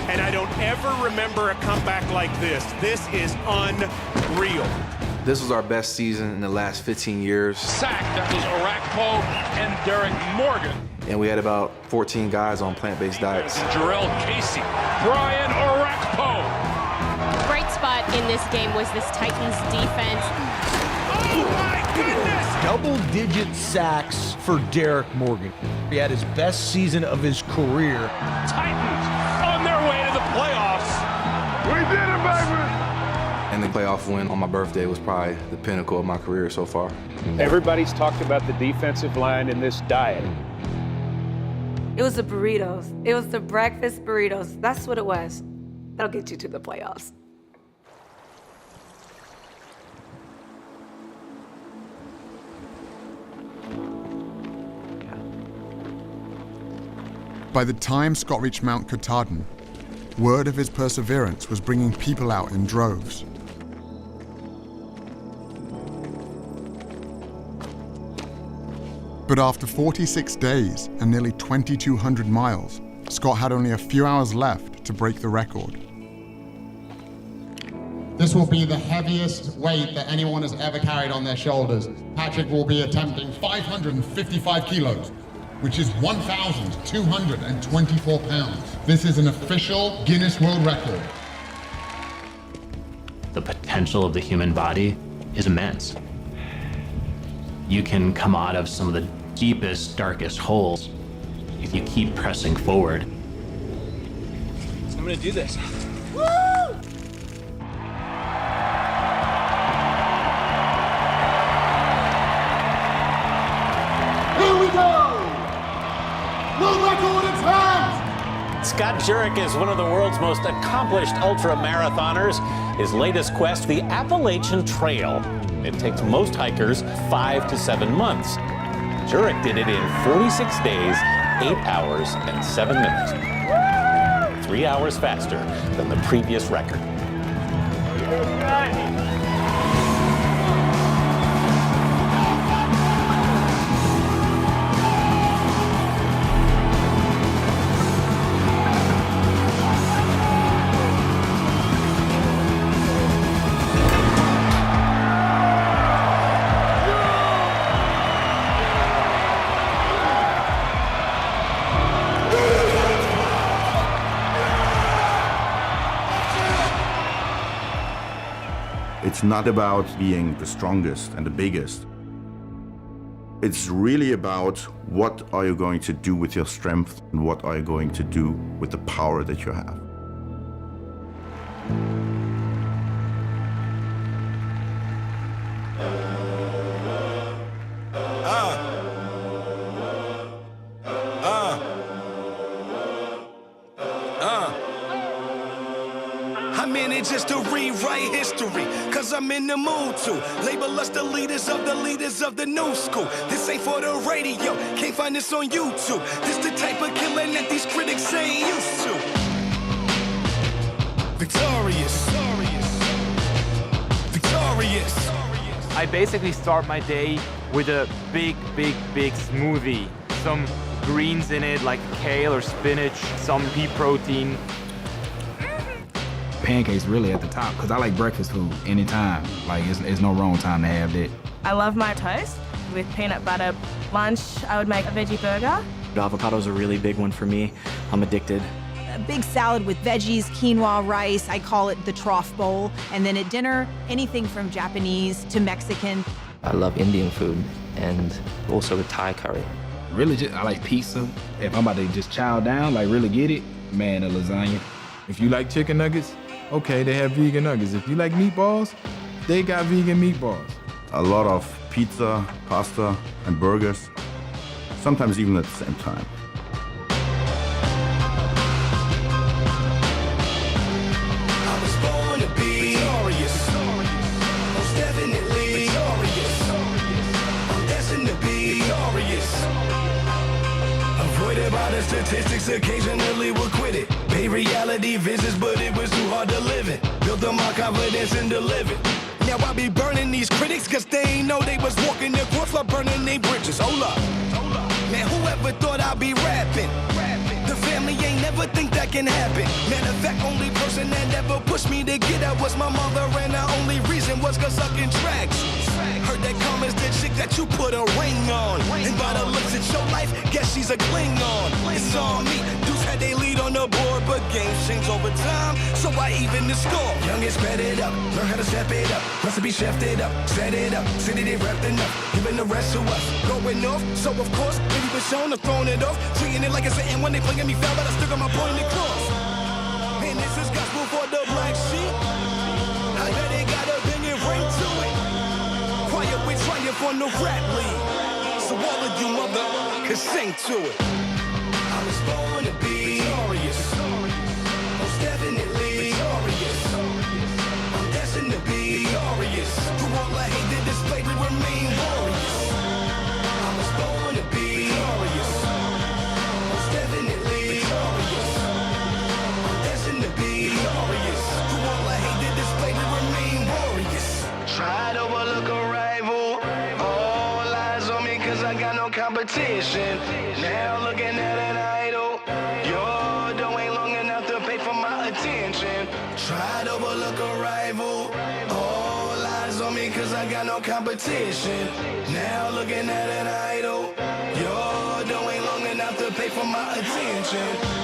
And I don't ever remember a comeback like this. This is unreal. This was our best season in the last 15 years. Sack, that was Orakpo and Derek Morgan. And we had about 14 guys on plant-based diets. Jarrell Casey, Brian Orakpo. Bright spot in this game was this Titans defense. Oh my goodness! Double-digit sacks for Derek Morgan. He had his best season of his career. Titans on their way to the playoffs. We did it, baby! And the playoff win on my birthday was probably the pinnacle of my career so far. Everybody's talked about the defensive line in this diet. It was the burritos. It was the breakfast burritos. That's what it was. That'll get you to the playoffs. By the time Scott reached Mount Katahdin, word of his perseverance was bringing people out in droves. But after 46 days and nearly 2,200 miles, Scott had only a few hours left to break the record. This will be the heaviest weight that anyone has ever carried on their shoulders. Patrick will be attempting 555 kilos, which is 1,224 pounds. This is an official Guinness World Record. The potential of the human body is immense. You can come out of some of the deepest, darkest holes if you keep pressing forward. I'm gonna do this. Woo! Here we go! World record in hand! Scott Jurek is one of the world's most accomplished ultra-marathoners. His latest quest, the Appalachian Trail. It takes most hikers 5 to 7 months. Jurek did it in 46 days, 8 hours, and 7 minutes. 3 hours faster than the previous record. It's not about being the strongest and the biggest. It's really about what are you going to do with your strength and what are you going to do with the power that you have. I'm in it just to rewrite history, cause I'm in the mood to label us the leaders of the new school. This ain't for the radio, can't find this on YouTube. This the type of killing that these critics ain't used to. Victorious. Victorious. I basically start my day with a big smoothie. Some greens in it, like kale or spinach, some pea protein. Pancakes really at the top, because I like breakfast food anytime. Like, it's no wrong time to have that. I love my toast with peanut butter. Lunch, I would make a veggie burger. Avocado's a really big one for me. I'm addicted. A big salad with veggies, quinoa, rice. I call it the trough bowl. And then at dinner, anything from Japanese to Mexican. I love Indian food and also with Thai curry. Really, I like pizza. If I'm about to just chow down, like really get it, man, a lasagna. If you like chicken nuggets, okay, they have vegan nuggets. If you like meatballs, they got vegan meatballs. A lot of pizza, pasta, and burgers, sometimes even at the same time. I was born to be victorious. Most definitely victorious. I'm destined to be victorious. Avoided by the statistics, occasionally we'll quit it. Pay reality visits, but it was too hard to live it. Built up my confidence and delivered. Now I be burning these critics, cause they ain't know they was walking the course while burning their bridges. Hold up. Man, whoever thought I'd be rapping? The family ain't never think that can happen. Matter of fact, only person that ever pushed me to get out was my mother, and the only reason was cause sucking tracks. Heard that Karma's the chick that you put a ring on. And by the looks at your life, guess she's a Klingon. It's on me. Dudes had they lead on the board, but games change over time, so I even the score. Youngest sped it up, learn how to step it up. Recipe chefed it up, set it up, city they wrapped enough, giving the rest to us. Going off, so of course, maybe was shown or thrown it off. Treating it like it's an when they playing me foul, but I still got my point across. And this is gospel for the black sheep. I bet it got a banging ring to it. Quiet with triumph on the rap league. So all of you mother can sing to it. I was born to be victorious. Most definitely victorious. I'm destined to be victorious. Through all the hate that displayed, we remain warriors. I was born to be victorious. Most definitely victorious. I'm destined to be victorious. Through all the hate that displayed, we remain warriors. Try to overlook a rival. All eyes on me cause I got no competition. Now looking at an idol. Your dough ain't long enough to pay for my attention. Try to overlook a rival. cause I got no competition. Now looking at an idol, you're doing long enough to pay for my attention.